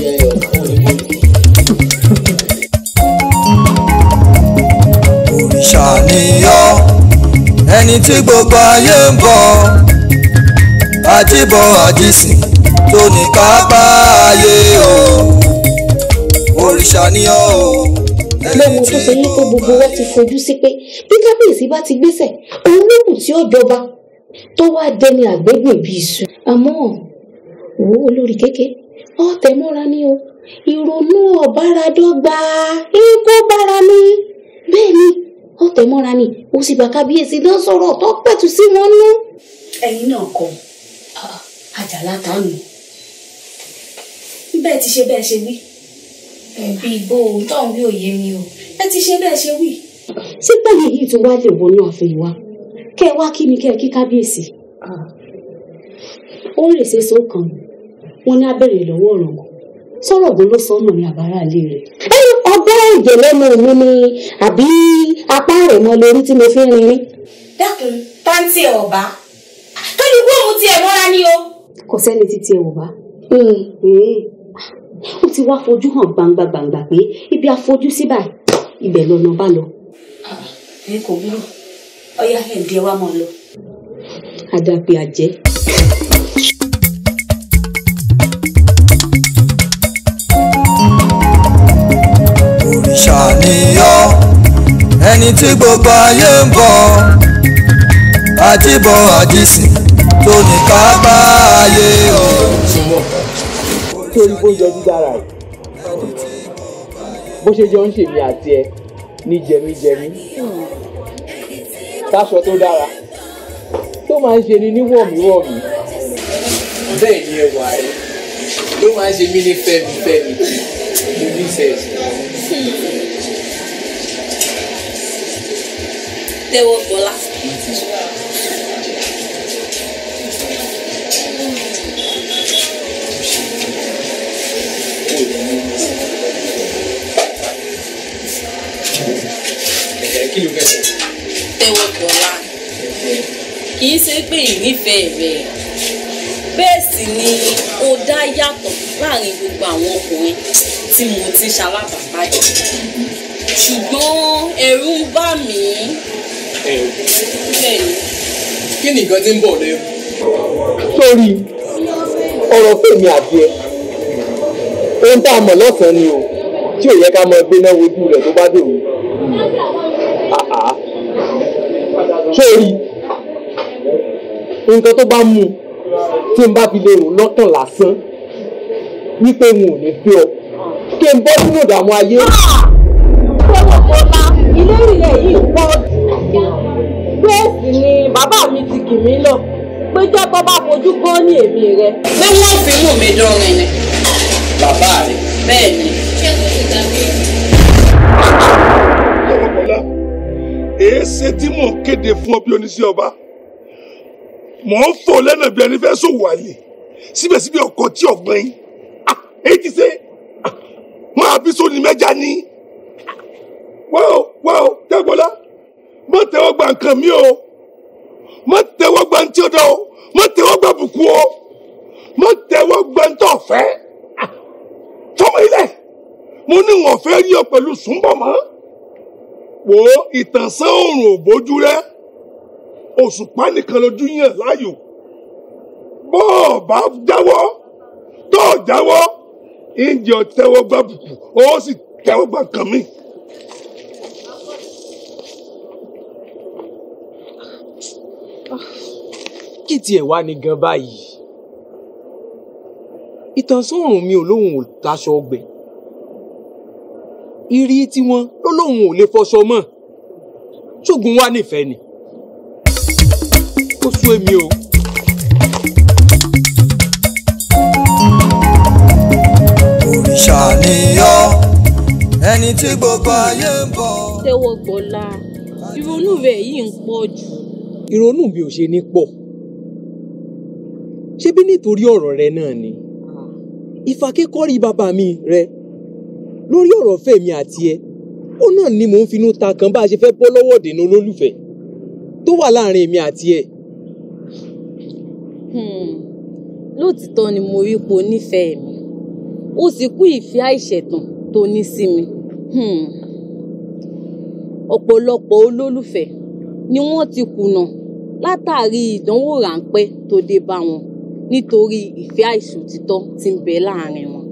òrìṣà nìyọ́ ẹni tí gbogbo ayé ń bọ̀ àjíbọ̀ àjísìn tó ní kápá ayé o òrìṣà nìyọ́ o. lóhun tó ṣe yí pé gbogbo wa ti fojú sí pé bí kábíyèsí bá ti gbéṣẹ̀ òun ló kù tí ó jọba tó wá dẹni àgbégbè bíi iṣu. àmọ́ òwò olórí kéke ọ̀tẹ̀ mọ́ra ni o ìrònú ọ̀báradọ́gba ikú bára ní bẹ́ẹ̀ ni ọ̀tẹ̀ mọ́ra ni ó sì bá kábíyèsí náà sọ̀rọ̀ tó pẹ̀tù sí wọn nú. ẹ̀yin náà kọ àjàlá tánu bẹ́ẹ̀ ti ṣe bẹ́ẹ̀ ṣe wí. bí igbó tóun bí òye mi o ẹ ti ṣe bẹ́ẹ̀ ṣe wí. ṣé pẹ̀lú èyí tó wá lè wọnú ààfin wa kẹ́ ẹ wá kí mi kẹ́ ẹ kí kábíyèsí. ó lè ṣe sókàn wọn ní abẹ́rẹ́ lọ́wọ́ ọ̀rọ̀ wọn sọ̀rọ̀ bó ló sọ́nà ní àbárà ilé rẹ̀. ọgbẹ́ ẹ̀jẹ̀ lẹ́nu mi ni àbí apá rẹ̀ mọ́ lórí tí mo fi ń rin. dákun táǹtì ẹ̀ ọ̀bá tóní kú òun tiẹ̀ mọ́ra ni o. kò sẹ́ni tí tiẹ̀ ọ̀bá. ó ti wá fojú hàn gbangba pé ibi àfojú sí báyìí ibẹ̀ lọ́nà bá lọ. ẹ kò burú ọyá ẹ̀ǹdẹ̀ wa mọ̀ lọ. àdàpè àjẹ́. òrìṣà nìyọ́ ẹni tí gbogbo ayé ń bọ̀ àjíbọ̀ àjísìn tó ní kápá ayé o. torí bó jọ dídára ẹ̀ bó ṣe jọ ń ṣèmi àti ẹ ní jẹmíjẹmí táṣọ tó dára tó máa ń ṣe ni ní wọ̀míwọ̀mí. bẹ́ẹ̀ ni ẹwà rẹ ló máa ń ṣe mí ní fẹ́mi Tẹ́wọ́ gbọ́lá. Tẹ́wọ́ gbọ́lá. Kì í ṣe pé ìnífẹ̀ẹ́ rẹ̀ bẹ́ẹ̀ sì ni ó dá yàtọ̀ láàrin gbogbo àwọn ọkùnrin tí mo ti ṣalábàápàdé ṣùgbọ́n ẹ̀rù ń bà mí. Bẹ́ẹ̀ni. Kí ni nǹkan tí ń bọ̀ lẹ́rù? Sórí ọ̀rọ̀ fèmí àti ẹ ohun tá a mọ̀ lọ́sàn-án ni o tí ò yẹ ká mọ gbé náà wojú rẹ̀ tó bá dòwú. Sórí nǹkan tó bá mú tí n bá fi lè rò lọ́kàn lásán wípé n ò ní fi ọ kí n bọ́ sínú ìdààmú ayé. Tẹ́wọ́ gbọ́lá ìlérí rẹ̀ yìí pọ̀ jù. Bẹ́ẹ̀ sì ni bàbá mi ti kì mí lọ péjọ tó bá fojú gan ní èmi rẹ̀. Ṣé wọ́n fi mú mi dánrin ni? Bàbá rẹ̀. Bẹ́ẹ̀ ni. Tẹ́wọ́gbọ́lá èéṣe tí mò ń kéde fún ọ bí oníṣẹ́ ọba mò ń fò lẹ́nà bí ẹni fẹ́ sòwò àlè síbẹ̀síbẹ̀ ọkọ̀ tí ọ̀gbọ́n yín èyí ti ṣe máa bí sóni mẹ́ja ní. wá o Tẹ́wọ́gbọ́lá má tẹ́wọ́ gba nǹkan mi o má tẹ́wọ́ gba ntí ọ̀dọ́ o má tẹ́wọ́ gba bùkún o má tẹ́wọ́ gba ntọ́ fẹ́ fọmọ ilẹ̀ mo ní wọn fẹ́ rí ọ pẹ̀lú Sùnbọ̀ mọ́ wò ó ìtànsán oòrùn ò bójú rẹ òṣùpá nìkan lójú yàn láàyò bọ́ọ̀ bá jáwọ́ tó jáwọ́ ìjẹ́ tẹ́wọ́ gba bùkún ó sì tẹ́wọ́ gba nǹkan mi. Kí tiẹ̀ wá ní gan báyìí? Ìtànsán-òòrùn mi ò lóhùn ò taṣọ ọgbẹ̀. Ìrí tiwọn ló lóhùn ò lè fọṣọ mọ́. Ṣógun wá nífẹ̀ẹ́ ni. Ó sú èmi o. Òrìṣà ni ọ́ ẹni tí gbogbo ayé ń bọ̀. Tẹ́wọ́ gbọ́lá ìrònú rẹ̀ yìí ń pọ̀ jù. Ìrònú mi ò ṣe ní pọ̀. Ṣebí nítorí ọ̀rọ̀ rẹ náà ni ìfàkékọ́rí bàbá mi rẹ lórí ọ̀rọ̀ fẹ́mi àti ẹ ó náà ni mò ń finú ta kan bá a ṣe fẹ́ bọ́ lọ́wọ́ dènà olólùfẹ́ tó wà láàrin èmi àti ẹ. Lóòtítọ́ ni mo rí po nífẹ̀ẹ́ mi ó sì kú ìfẹ́ àìṣẹ̀tàn tó ní sí mi. Ọ̀pọ̀lọpọ̀ olólùfẹ́ ni wọ́n ti kùnà látàrí ìdánwò ráńpẹ́ tó dé bá wọn nítorí ìfẹ́ àìṣòtítọ́ tí ń bẹ láàrin wọn.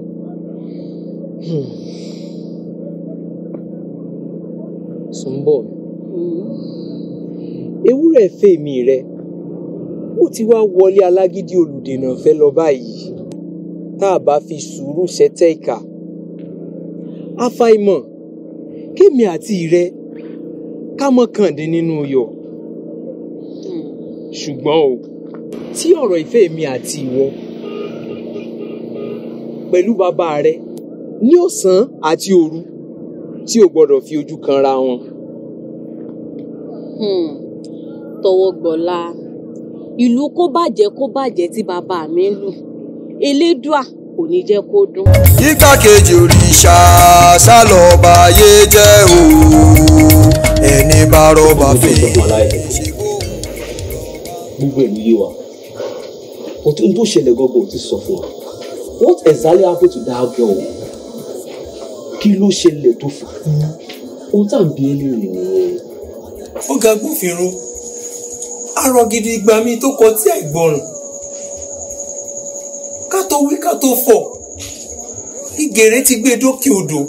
Sùnbọ̀ ewúrẹ́ fèmí rẹ ó ti wá wọlé alágídí olùdènà fẹ́ lọ báyìí tá a bá fi sùúrù ṣẹtẹ́ ìkà àfàìmọ̀ kémi àti rẹ ká mọ́ kàndín nínú yọ̀ ṣùgbọ́n o tí ọ̀rọ̀ ìfẹ́ mi àti ìwọ pẹ̀lú bàbá rẹ ní ọ̀sán àti òru tí o gbọ́dọ̀ fi ojú kanra wọn. Tọwọ́gbọ́lá ìlú kó bàjẹ́ tí bàbá mi ń lù elédùà kò ní jẹ́ kó dún. Igbákejì òrìṣà sálọ̀ọ̀bà ayé jẹ́ o ẹni bá rọ́bà fèé. Gbogbo ẹ̀mí yé wa ohun tó ṣẹlẹ̀ gọ́gọ́ ti sọ fún wa what exactly happened to that girl kí ló ṣẹlẹ̀ tó fà á ohun tá à ń bí ẹni rìn nìyẹn. Ọ̀gá agbófinró arọ gidi gba mi tó kọ tí àìgbọràn ká tó wí ká tó fọ̀ ìgèrè ti gbé dókè odò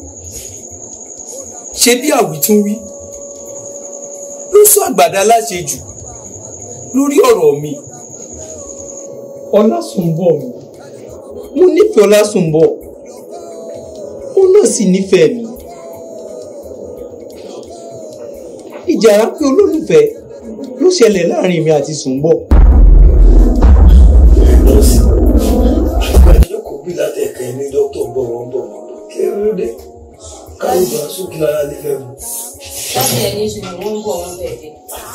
ṣe bí àwítúnwí ló sọ àgbàdá láṣejù lórí ọ̀rọ̀ mi. Ọlásùnbọ̀ mi mo nífẹ̀ẹ́ Ọlásùnbọ̀ ó náà sì nífẹ̀ẹ́ mi. Ìjà ráńpẹ́ olólùfẹ́ ló ṣẹlẹ̀ láàrin mi àti Sùnbọ̀. Ìjókòó bí látẹ̀kẹ́ ní dókítà ń bọ̀ wọ́n bọ̀ wọ́n. ló dé káwọn ìgbà sókè lára lè fẹ́ mu. láti ẹni sùn wọ́n ń bọ̀ wọ́n bẹ̀ dé.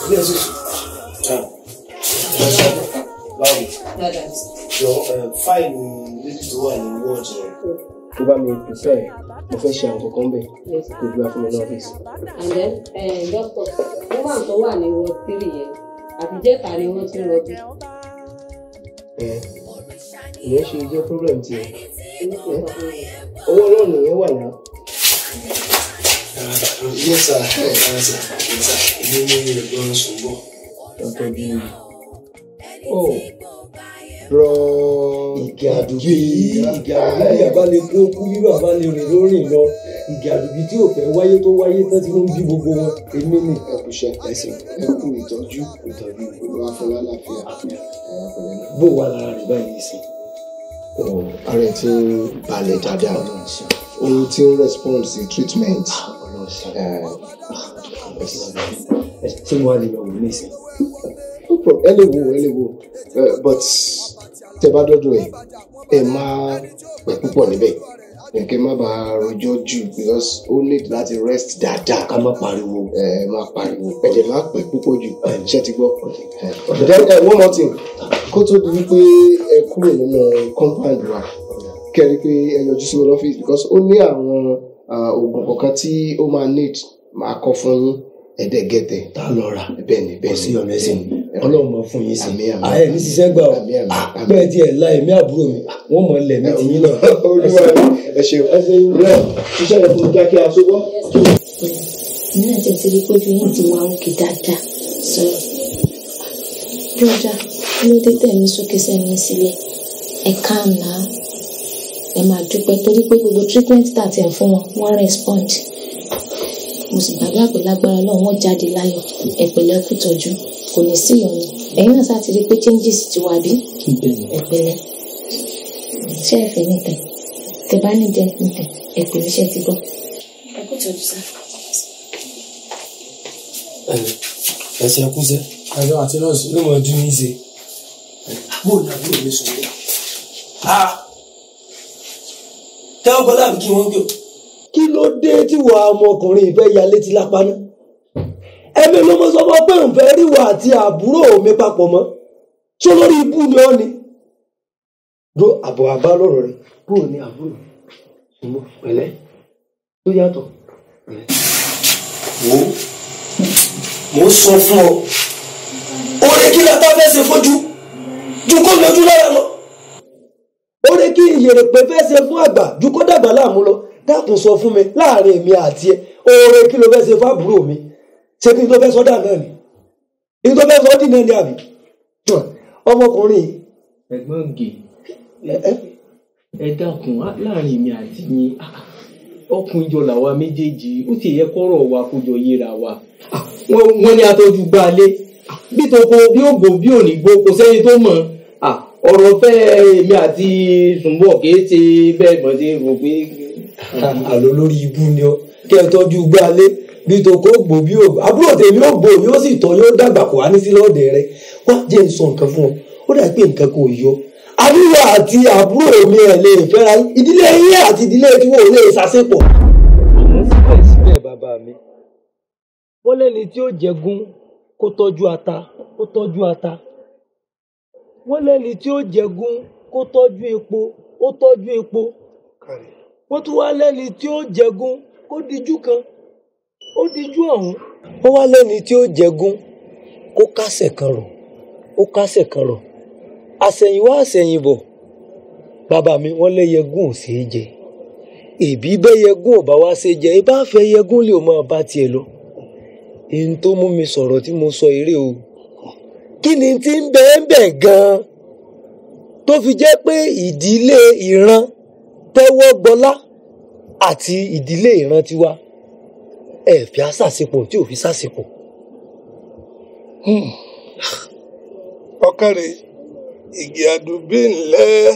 ilé ẹ̀sìn sùn. báwo jọ fáìlì méjì tó wà ní wọ́ọ̀dù rẹ̀ tó bá mi pèsè mo fẹ́ ṣe àwọn kankan bẹ́ẹ̀ kó gbé fún mi ní ọ́fíìsì. and then doctor wọ́n wà tó wà ní ward 3 yẹn àbíjẹ́ta ni wọ́n ti rọbí. ìyẹn ṣe jẹ́ problem tiẹ̀ owó náà nìyẹn wà náà. yes sir èmi ní ẹ̀gbọ́n ṣùgbọ́n dr bíi rọ ìgè àdùbí bàbá lè kú okú bí bàbá lè rìn lórìn lọ ìgè àdùbí tí ò fẹ́ wáyé tó wáyé tán tí wọ́n ń bí gbogbo wọn èmi ní ẹkùṣẹ ẹsìn ẹkù ìtọ́jú olúwa fọlá láàfíà bó wà lára rẹ̀ báyìí sí. ara ẹ̀ ti ń balẹ̀ dáadáa ohun tí ń respond sí treatment. ṣé mo wá lè lọ wò ní ìsìn. ẹ lè wo but tẹ bá dọ́dọ̀ ẹ máa pẹ́ púpọ̀ níbẹ̀ kẹ má bàa rojọ́ jù because ó need láti rest dáadáa. ká má pariwo. má pariwo ẹ̀jẹ̀ má pẹ́ púpọ̀ jù ṣe ti gbọ́. then one more thing kó tó di wípé ẹ kúrò nínú compound wa kẹ́rí pé ẹ yọjú sí mi lọ́fíìsì because ó ní àwọn oògùn kọ̀ọ̀kan tí ó máa need máa kọ fún yín ẹ̀ẹ́dẹ́gẹ́tẹ̀. tá a lọ rà bẹ́ẹ̀ ni sí ọ̀rẹ́ sí mi ọlọ́run mọ̀ fún yín sí ààyè ní ṣiṣẹ́ gbà ọ́ bẹ́ẹ̀ tí ẹ̀ la ẹ̀mí àbúrò mi wọ́n mọ̀ lẹ̀ ní tìyín náà. olúwa ẹ ṣeun rẹ ṣiṣẹ́ rẹ fún kíákíá sọ́wọ́. ní ẹ̀jẹ̀ ti rí pójú yín ti wá òkè dáadáa sọ̀rọ̀ brọ́dá kí ló dé tẹ̀mí sókè sẹ́mi sílẹ̀ ẹ̀ calm now ẹ máa dúpẹ́ torí pé gbogbo treatment tá a ti ẹ̀ fún wọn wọ́n respond mo sì gbàgbọ́ pé lágbára Ọlọ́run wọ́n jáde láyọ̀ ẹ̀pẹ̀lẹ́ kú tọ́jú kò ní sí ìyọnu ẹ̀yin náà sáà ti rí pé changes ti wà bí ẹ̀pẹ̀lẹ́ ṣé ẹ fẹ́ nìtẹ̀ tẹ bá ní jẹ nìtẹ̀ ẹ̀pẹ̀lẹ́ ṣe ti gbọ́ ẹ kú tọ́jú sá. ẹ ṣe kúṣẹ́ àjọ àti nọ́ọ̀sì ló mọ̀ ojú yín ṣe bó ní àbúrò mi sùn lé. tẹ́wọ́ gbọ́dọ̀ àbí kí wọ́n gbé o. kí ló dé tí wàá ọmọkùnrin ìfẹ́ ya létí lápá náà ẹ̀mí ló mọ sọ pé òun fẹ́ rí wa àti àbúrò mi papọ̀ mọ́ ṣó lórí ibú ni ọ́ ni. do àbọ̀ àbá lọ́rọ̀ rẹ̀ bóò ní àbúrò ṣùgbọ́n pẹ̀lẹ́ tó yàtọ̀ pẹ̀lẹ́. wo mo sọ fún ọ oore kí lata fẹ́ ṣe fojú ju kó lójú lára lọ oore kí ìyèrèpè fẹ́ ṣe fún àgbà ju kó dàgbà láàmú lọ dákun sọ fún mi láàrin èmi àti ẹ oore kí ló fẹ́ ṣe fún àbúrò mi ṣé kí n tó fẹ́ sọ́dà náà ni kí n tó fẹ́ sọ́dì náà ni àbí ọmọkùnrin. ẹ̀gbọ́n gè ẹ dákun láàrin mi àti yín ọkùnrin jọ làwa méjèèjì ó ti yẹ kọ́rọ̀ wa kó jọ yéra wa. wọ́n ní atọ́jú gbálé bí toko bí ògbó bí òní gbó kò sẹ́ni tó mọ̀ ọ̀rọ̀ fẹ́ èmi àti Sùnbọ̀ kì í ṣe bẹ́ẹ̀ mọ̀ sí rò pé. àlọ́ lórí ibú ni ọ kí ẹ tọ́jú gbálé bí toko gbò bí ògbó àbúrò tèmi ó gbò yóò sì tọ́ yóò dàgbà kó wá ní sí lọ́ọ̀dẹ̀ rẹ wá jẹ́ n sọ nǹkan fún ọ ó dà pé nǹkan kò yọ àbúrò àti àbúrò mi ẹ̀ lè fẹ́ra ìdílé yín àti ìdílé tí wọ́n lè ṣàṣepọ̀. àmọ́ síbẹ̀síbẹ̀ bàbá mi wọ́n lẹ́ni tí ó jẹgun kó tọ́jú ata kó tọ́jú ata wọ́n lẹ́ni tí ó jẹgun kó tọ́jú epo ó tọ́jú epo wọ́n tún wá lẹ́ni tí ó jẹgun kó dijú kan ó dijú ọ̀hún wọ́n wá lẹ́ni tí ó jẹgun kó kásẹ̀ kan rọ̀ ó kásẹ̀ kan rọ̀ àsẹ̀yìnwá àsẹ̀yìnbọ̀ bàbá mi wọ́n lẹ́yẹgún ò ṣeé jẹ èbí bẹ́yẹgún ò bá wá ṣe jẹ ibà fẹ́ yẹgún lè máa bá tiẹ̀ lọ èyí tó mú mi sọ̀rọ̀ tí mo sọ eré o kí ni tí ń bẹ́ẹ̀ gan-an tó fi jẹ́ pé ìdílé ìran tẹ́wọ́ gbọ́lá àti ìdílé ìran tiwa ẹ fi àṣàṣepọ̀ tí ò fi ṣàṣepọ̀. ọkàrẹ̀ igi àdùbí ńlẹ̀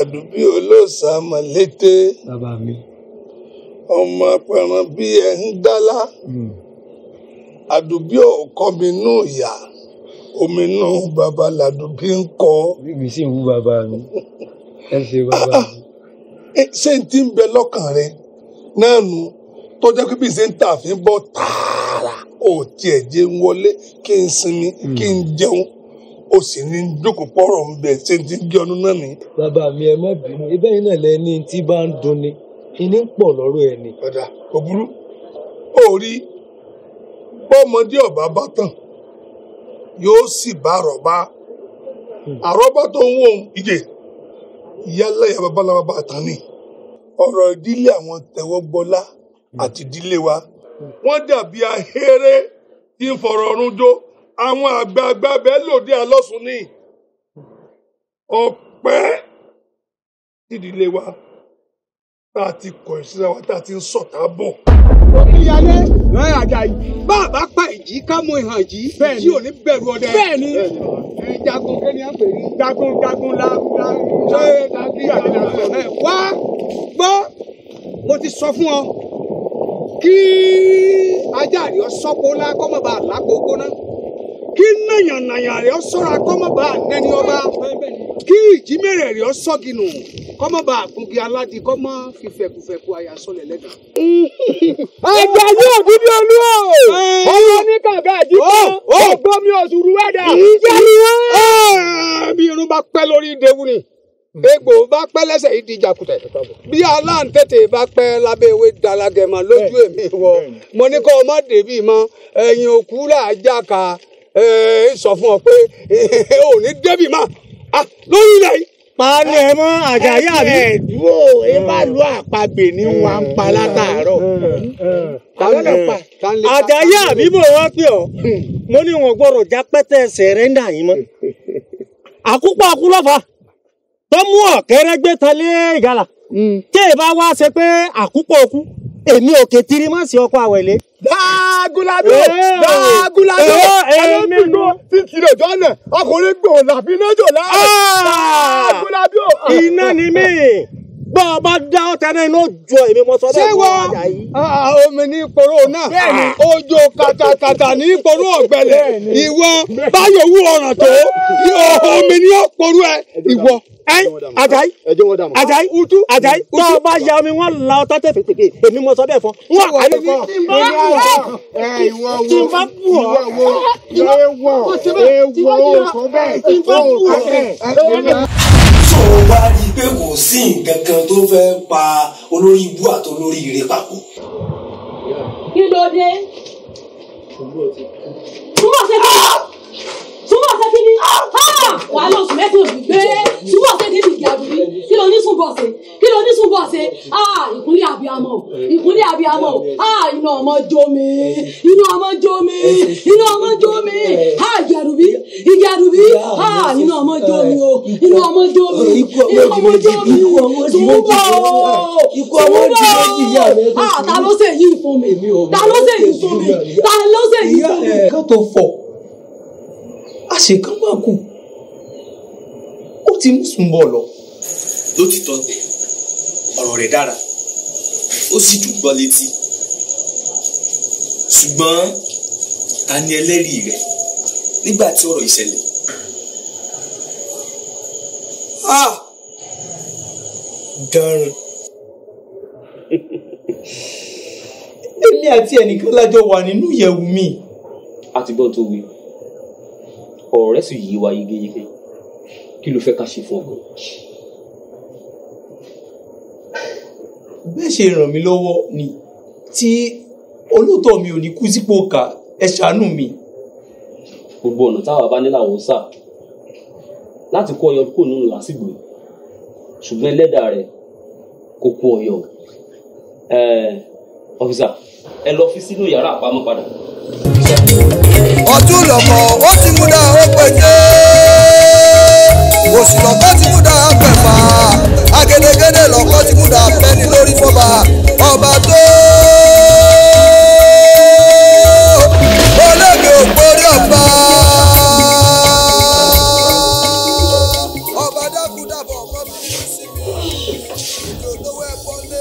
àdùbí olóòṣà mọ̀lété bàbá mi ọmọ apẹran bí ẹ ń dálá àdùbí ọkọ mi nù ìyá omi nù bàbá làdùbí ń kọ. bíbí sì ń wú bàbá mi ẹ ṣe bàbá mi. ṣé n ti ń bẹ lọ́kàn rẹ náà nù tó jẹ́ pé bí n ṣe ń tà fi bọ́ tààrà ó tiẹ̀ jẹ́ ń wọlé kí n sinmi kí n jẹun ó sì ní jókòó pọ̀rọ̀ ń bẹ̀ ṣé n ti gé ọdún náà ní. bàbá mi ẹ má bínú ibẹ̀ yìí náà lẹ́ni tí bá ń dunni ìní ń pọ̀ lọ́rọ̀ ẹ̀ ni. ọ̀dà kò burú ó rí bọ́mọdé ọ̀bá bá tàn yóò sì bá àrọ́bá àrọ́bá tó ń wò ìdè ìyálà ìyá babaláwa bá tán ni ọ̀rọ̀ ìdílé àwọn Tẹ́wọ́gbọ́lá àti ìdílé wa wọ́n dàbí ahéré tí ń fọ̀rọ̀ ọ̀run jó àwọn àgbààgbà bẹ́ẹ̀ lòdì àlọ́sùn ní ọ̀pẹ́ ìdílé wa tá a ti kọ̀ ìṣúra wa tá a ti ń sọ̀tà bọ̀. Omíyalé Àjàyí bá a bá pa ìjì ká mú ìhàn jí tí ò ní bẹ̀rù ọdẹ. Bẹ́ẹ̀ni jagun kéde à ń pè ní jagun la ṣe wá gbọ́ mo ti sọ fún ọ kí ajáàrí ọ sọ́kó ńlá kọ́mọ̀ bá lákòókò náà kí nàyànnàyàn rẹ̀ ọ sọ́ra kọ́mọ̀ bá nẹni ọba kí ìjímẹ̀rẹ̀ rẹ̀ ọ sọ́ginù kọ́mọ̀ bá gungi aládìí kọ́mọ̀ fífẹ̀kùfẹ̀kù àyà sọlẹ̀ lẹ́gàn. Àjàyí òbíbí olú o ọmọ ní kàǹkà àjíkọ́ ọgbọ́mi òṣùrù wẹ́dà. Bí irun bá pẹ́ lórí ìdẹ́wù ni egbò bá pẹ́ lẹ́sẹ̀ yìí di jàkùtẹ̀ bí aláǹtẹ̀tẹ̀ bá pẹ́ lábẹ́ ewé dalagẹ̀mọ́ lójú èmi wọ mo ní kó o má débì mọ́ ẹ̀yìn òkú làájá ka sọ fún ọ pé ò ní débì mọ́ lórí ilẹ̀ yìí. Pani ẹ mọ Àjàyí àbí. Ẹ̀dúró ẹ bá lu àpagbè ní wa ń pa látàárọ̀. Àjàyí àbí bò wá pé ọ mo ní wọn gbọ́dọ̀ já pẹ́tẹ́ sẹ̀rẹ́ndà yìí mọ́. Àkúpọ̀ àkúlọ́fà tó mú ọ̀kẹ́rẹ́ gbé tan lé ìgalà tí ì bá wá ṣe pé àkúpọ̀ òkú èmi òkè tiri má sí ọkọ àwẹ̀lé. Dágúnlábí ẹni nínú títí lòjọ́ náà ọkùnrin gbòòn làbí nájò láàrín. Dágúnlábí iná ni mí bọ́ ọ bá dá ọ̀tẹ̀ náà iná jọ èmi mọ sọ bẹ́ẹ̀ fún Àjàyí. Omi ní ìporó náà òjò kàtàkàtà ní ìporó ọ̀gbẹlẹ̀ ìwọ báyọ̀ wú ọ̀ràn tó omi ní ọ̀poró ẹ ìwọ. Àjàyí tó o bá ya omi wọn la ọtá tẹfẹtẹfẹ èmi mọ sọ bẹ́ẹ̀ fún wọn àyè tí n bá bù ọ tó wá rí i pé kò sí nǹkan kan tó fẹ́ pa olórí ibú àti olórí ire papọ̀. Kí ló dé? Túbọ̀ ṣe kí ni? Wà á lọ sùn mẹ́tò gbé. Túbọ̀ ṣe kí ni ìyàdùrí? Kí ló ní súnbọ̀ ṣe? Ìkúnlẹ̀ abiyamọ. Iná ọmọ jó mi. Ìyàdùrí. Iná ọmọ jó mi o. Túbọ̀. Ta ló ṣe yìí fún mi? Ká tó fọ̀ àṣekán máa kù ó ti mú Sùnbọ̀ lọ. lótìtọ́ ọ̀rọ̀ rẹ̀ dára ó sì dùn gbọ́ létí ṣùgbọ́n ta ni ẹlẹ́rìí rẹ̀ nígbà tí ọ̀rọ̀ ìṣẹ̀lẹ̀. Dáràn èmi àti ẹnìkan lájọ wà nínú ìyẹ̀wù mi. a ti gbọ́ tó wí ọ̀rọ̀ rẹ̀ sì yí wa yégéyégé kí ló fẹ́ ká ṣe fún ọkàn. bẹ́ẹ̀ ṣe ràn mí lọ́wọ́ ni tí olóòótọ́ mi ò ní kú sípò ká ẹ ṣàánú mi. gbogbo ọ̀nà táwa bá ní làwọn sà láti kó ọyọ kúrò nínú làásìgbò ṣùgbọ́n ẹlẹ́dàá rẹ̀ kò kó ọyọ. ọ́fíìsà ẹ lọ fi sínú yàrá àpamọ́ padà. ọdún lọ́mọ ó ti múdà ó péjé oṣù lọ́kọ́ ti múdà pẹ̀fà agedegede lọ́kọ́ ti múdà pẹ́ni lórí fọ́ba ọba tó olóògbé ògbórí ọba ọba dákúdàbọ̀ ọmọ mi ní síbi ìjọ olówó ẹ̀gbọ́n lé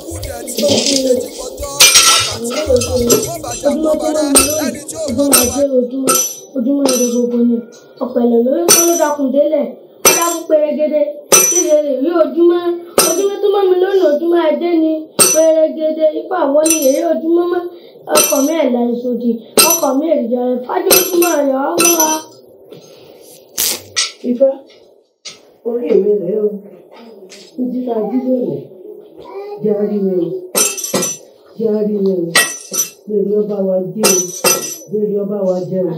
kúdẹ̀ tí ó kú létí kọjọ́ ojúmọ́ èrè gbogbo ni ọ̀pẹ̀lẹ̀ lórí kọ́ ló dákun délẹ̀ ó dákun pérégedé kí lè rí ojúmọ́ ojúmọ́ tó mọ́ mi lónìí ojúmọ́ adé ni pẹ̀rẹ̀gẹ̀dẹ̀ ifá wọlé eré ojúmọ́ mọ́ ọkọ̀ mi ẹ̀dá ìsòdì ọkọ̀ mi èrìjà rẹ̀ fájú ojúmọ́ rẹ̀ ọmọ wa. Ifá orí èmi rẹ̀ o ìdí tá a jí lónìí járí mi o járí mi o lórí ọba wa jẹ́ o lórí ọba wa jẹ́ o.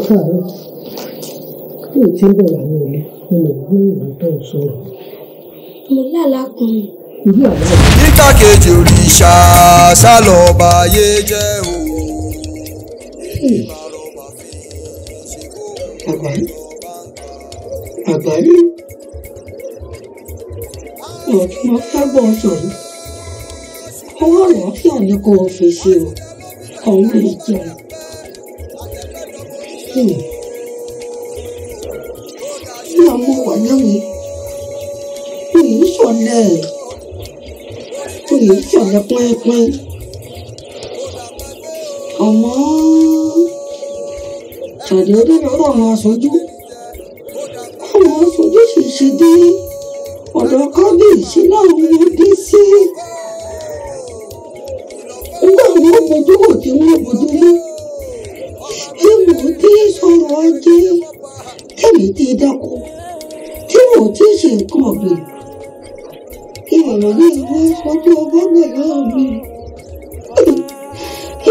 Káàárọ̀ kí o ti ń bọ̀ wá ní ilé ni mo gbé ìwé tó ń sọ̀rọ̀. Mo lálàá kan. Ìlú àlọ́. Nígbà kejì òrìṣà sálọ̀ọ̀bà yé jẹ́ o. Àgbáyé ọ̀tún máa fẹ́ bọ̀ sọ̀rọ̀. Ọwọ́ àlàáfíà ni kò fi ṣe o. Àwọn lè jẹun. Ní àwọn wà lẹ́wọ̀n, èyí ṣọ̀lẹ̀ pínpín. Àmọ́ ṣàdédé lọ́rọ̀ àwọn aṣojú. Àwọn aṣojú sì ṣe dé ọ̀dọ̀ kábíyèsí láwọn ọmọdé sí. Nígbà wọn bójú wò tí wọ́n bójú mú. Èèmọ̀ tí sọ̀rọ̀ ajé tẹ̀mí tí dákú tí mo ti ṣe nǹkan ọ̀gbìn. Ìrọ̀lẹ́ ní ìwé sọ́jú ọba gbẹ̀rẹ̀ mi.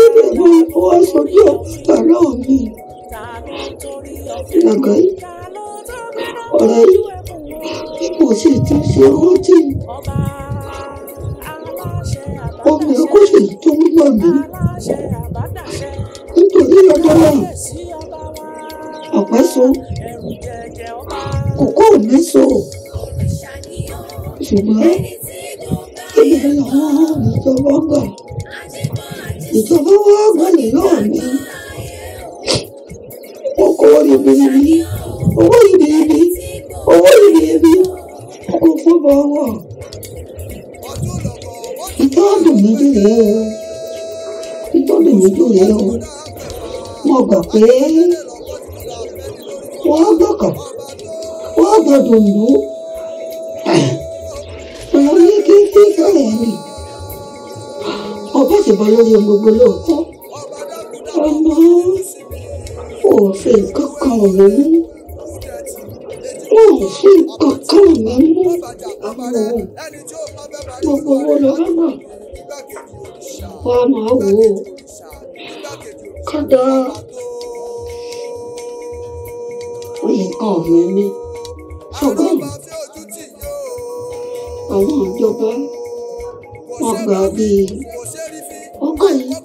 Ìbẹ̀rù ìfọwọ́ sọ́jú ọ̀gbẹ̀rẹ̀ mi. Làgàí ọ̀rẹ́ yìí bí mo sì ti ṣe rántí. Ọmọ ẹ̀kọ́ sì tó ń gbà mí. Nítorí ọjọ́ náà ọ̀pẹ so kòkó mi so ṣùgbọ́n ìbẹ̀rẹ̀ làwọn ìjọba gbà. Ìjọba wá gbalẹ̀ náà mi. Wọ́n kó ribiribi owó ribiribi kò fọ́bọ̀ wọ̀. Ìtọ́jú mi jù rèé o. Mo gbà pé wọ́n gbọ́kàn wọ́n gbọ́dọ̀ lù ú. Ọ̀rọ̀ ní kí n fi fẹ́rẹ̀ mi. Ọba ti bọ́ lórí ohun gbogbo lóòótọ́. Ọmọ òfin kankan mi mú. Òfin kankan mi mú. Gbogbo owó lọ́wọ́ náà. Wọ́n máa wò ó. Kọ́dà nǹkan ọ̀gbìn mi. Ṣùgbọ́n àwọn ìjọba wọ́n gba bíi ọkọ̀ yìí.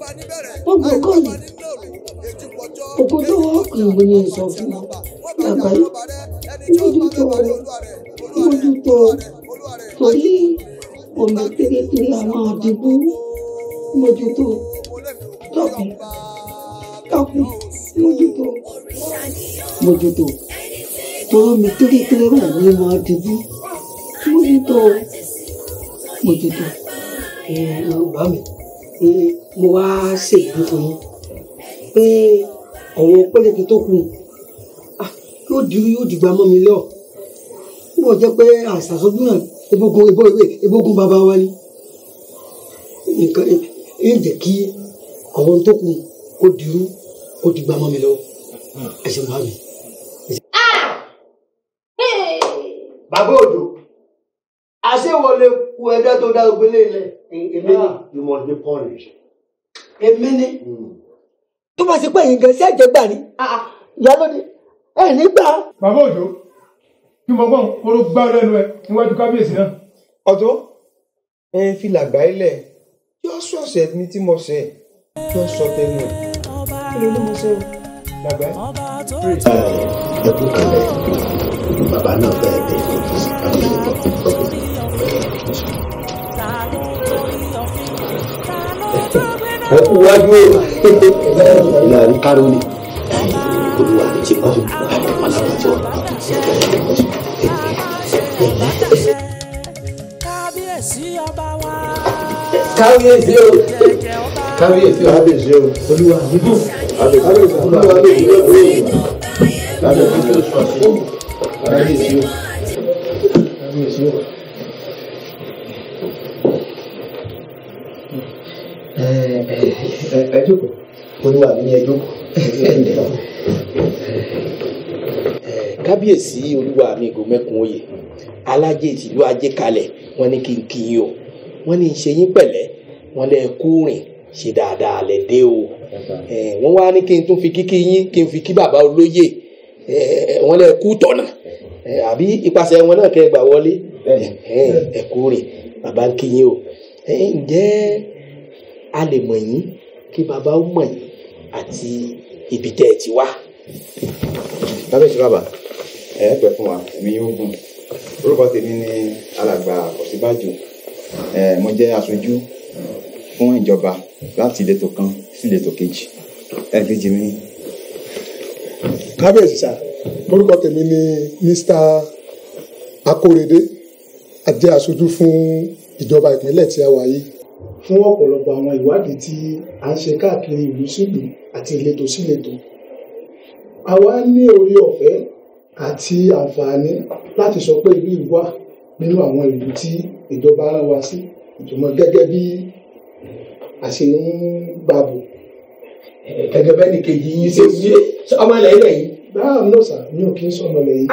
Òkú tó wọ́n kì í gbóni sọ fún wọn. Àgbáyé mójútó torí ọmọ kékeré àwọn àdìbò mójútó dákun mójútó torí omi kékeré wà ní àwọn àdìbò mójútó. Bá mi mo wá ṣèlú fún yín pé ọ̀wọ́ pẹ́lẹ́kì tó kù yóò dìgbà mọ́ mi lọ. Bó jẹ́ pé àṣàṣojú náà ebógun bàbá wa ni. Nǹkan ẹ̀ jẹ́ kí ọ̀wọ́ tó kù kó dìgbà mọ́ mi lọ. Ẹ ṣe máa mi. Bàbá Òjó, àṣewọlé ku ẹjọ́ tó dá ògbélé ilẹ̀. Èmi ni you must be punished. Èmi ni. Tó bá ṣe pé ẹ̀yin gan sí ẹ̀jẹ̀ gbà ní. Ìyálóde ẹ̀ nígbà. Bàbá Òjó kí mo gbọ́n kó ló gbá lẹ́nu ẹ níwájú kábíyèsí náà. Ọ̀tún ẹ fi làgbà ilẹ̀ yóò sọ̀sẹ̀ ní tí mo ṣe yóò sọ tẹnu ẹ̀ kí ló ló mo ṣe o làgbà ẹ̀. Ẹ kú kalẹ̀ bàbá náà bẹ́ẹ̀ bẹ́ẹ̀ ẹ kú wájú ìlànà kárólì olúwa ní ti kọ́ alábàjọ́ kábíyèsí o kábíyèsí o olúwa níbò olúwa níbò. ẹ jókòó olúwa mi ní ẹ jókòó. kábíyèsí olúwa mi Ògúnmẹ́kun Oyè alájẹ ìtìlú ajé kalẹ̀ wọ́n ní kí n kí yín o wọ́n ní í ṣe yín pẹ̀lẹ́ wọ́n lẹ kú rìn ṣe dáadáa lẹ dé o wọ́n wá ní kí n tún fi kíkí yín kí n fi kí bàbá olóyè wọ́n lẹ kú tọ̀nà àbí ipasẹ̀ wọn náà kẹ́ gbà wọlé ẹ kú rìn bàbá ń kí yín o ǹjẹ́ a lè mọ̀ yín kí bàbá ó mọ̀ yín àti ibi tẹ́ ẹ ti wá. kábíyèsí bàbá ẹ pẹ́ fún wa èmi yóò gùn orúkọ tèmi ni alàgbà Ọ̀ṣínbàjò mo jẹ́ aṣojú fún ìjọba láti ìletò kan sí ìletò kejì ẹ̀ẹ́dẹ́jì mi. kábíyèsí sá orúkọ tèmi ni Mr. Akórèdé a jẹ́ aṣojú fún ìjọba ìpínlẹ̀ tí a wà yìí fún ọ̀pọ̀lọpọ̀ àwọn ìwádìí tí a ń ṣe káàkiri ìlú sílùú àti ìletò síletò. àwa ní orí ọ̀fẹ́ àti àǹfààní láti sọ pé ìlú ìwà nínú àwọn ìlú tí ìjọba rán wa sí ìjùmọ̀ gẹ́gẹ́ bí a ṣe ń gbàbò. gẹ́gẹ́ bẹ́ẹ̀ ni kejì yín ṣe wí ọmọ ilẹ̀ ilẹ̀ yìí. báà náà sà mi ò kí ń sọmọ ilẹ̀ yìí.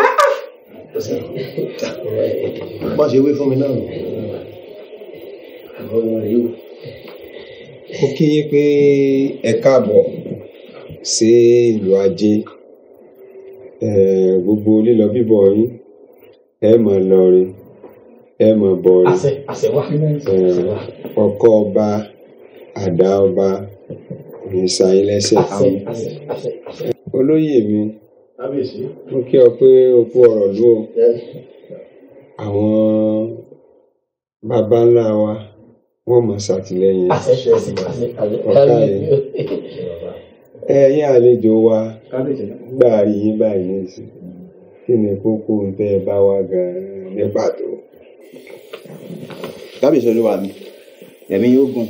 bọ́n ṣe wí fún mi náà nù. mo kí yín pé ẹ káàbọ̀ sí ìlú ajé gbogbo lílọ bíbọ̀ yín ẹ máa lọrin ẹ máa bọrin ọkọ ọba àdá ọba ìsàyìn lẹ́sẹ̀ olóyè mi mo kí ọ pé o kú ọ̀rọ̀ ló àwọn baba ńlá wa wọ́n máa ṣàtìlẹ́yìn ọ̀ká yìí ẹ̀yin àlejò wa gbà rí yín báyìí nísìn kí ni kókó ń tẹ́ ẹ bá wá gan-an ní pàtó. kábíyèsí olúwa mi ẹ̀mí yóò gùn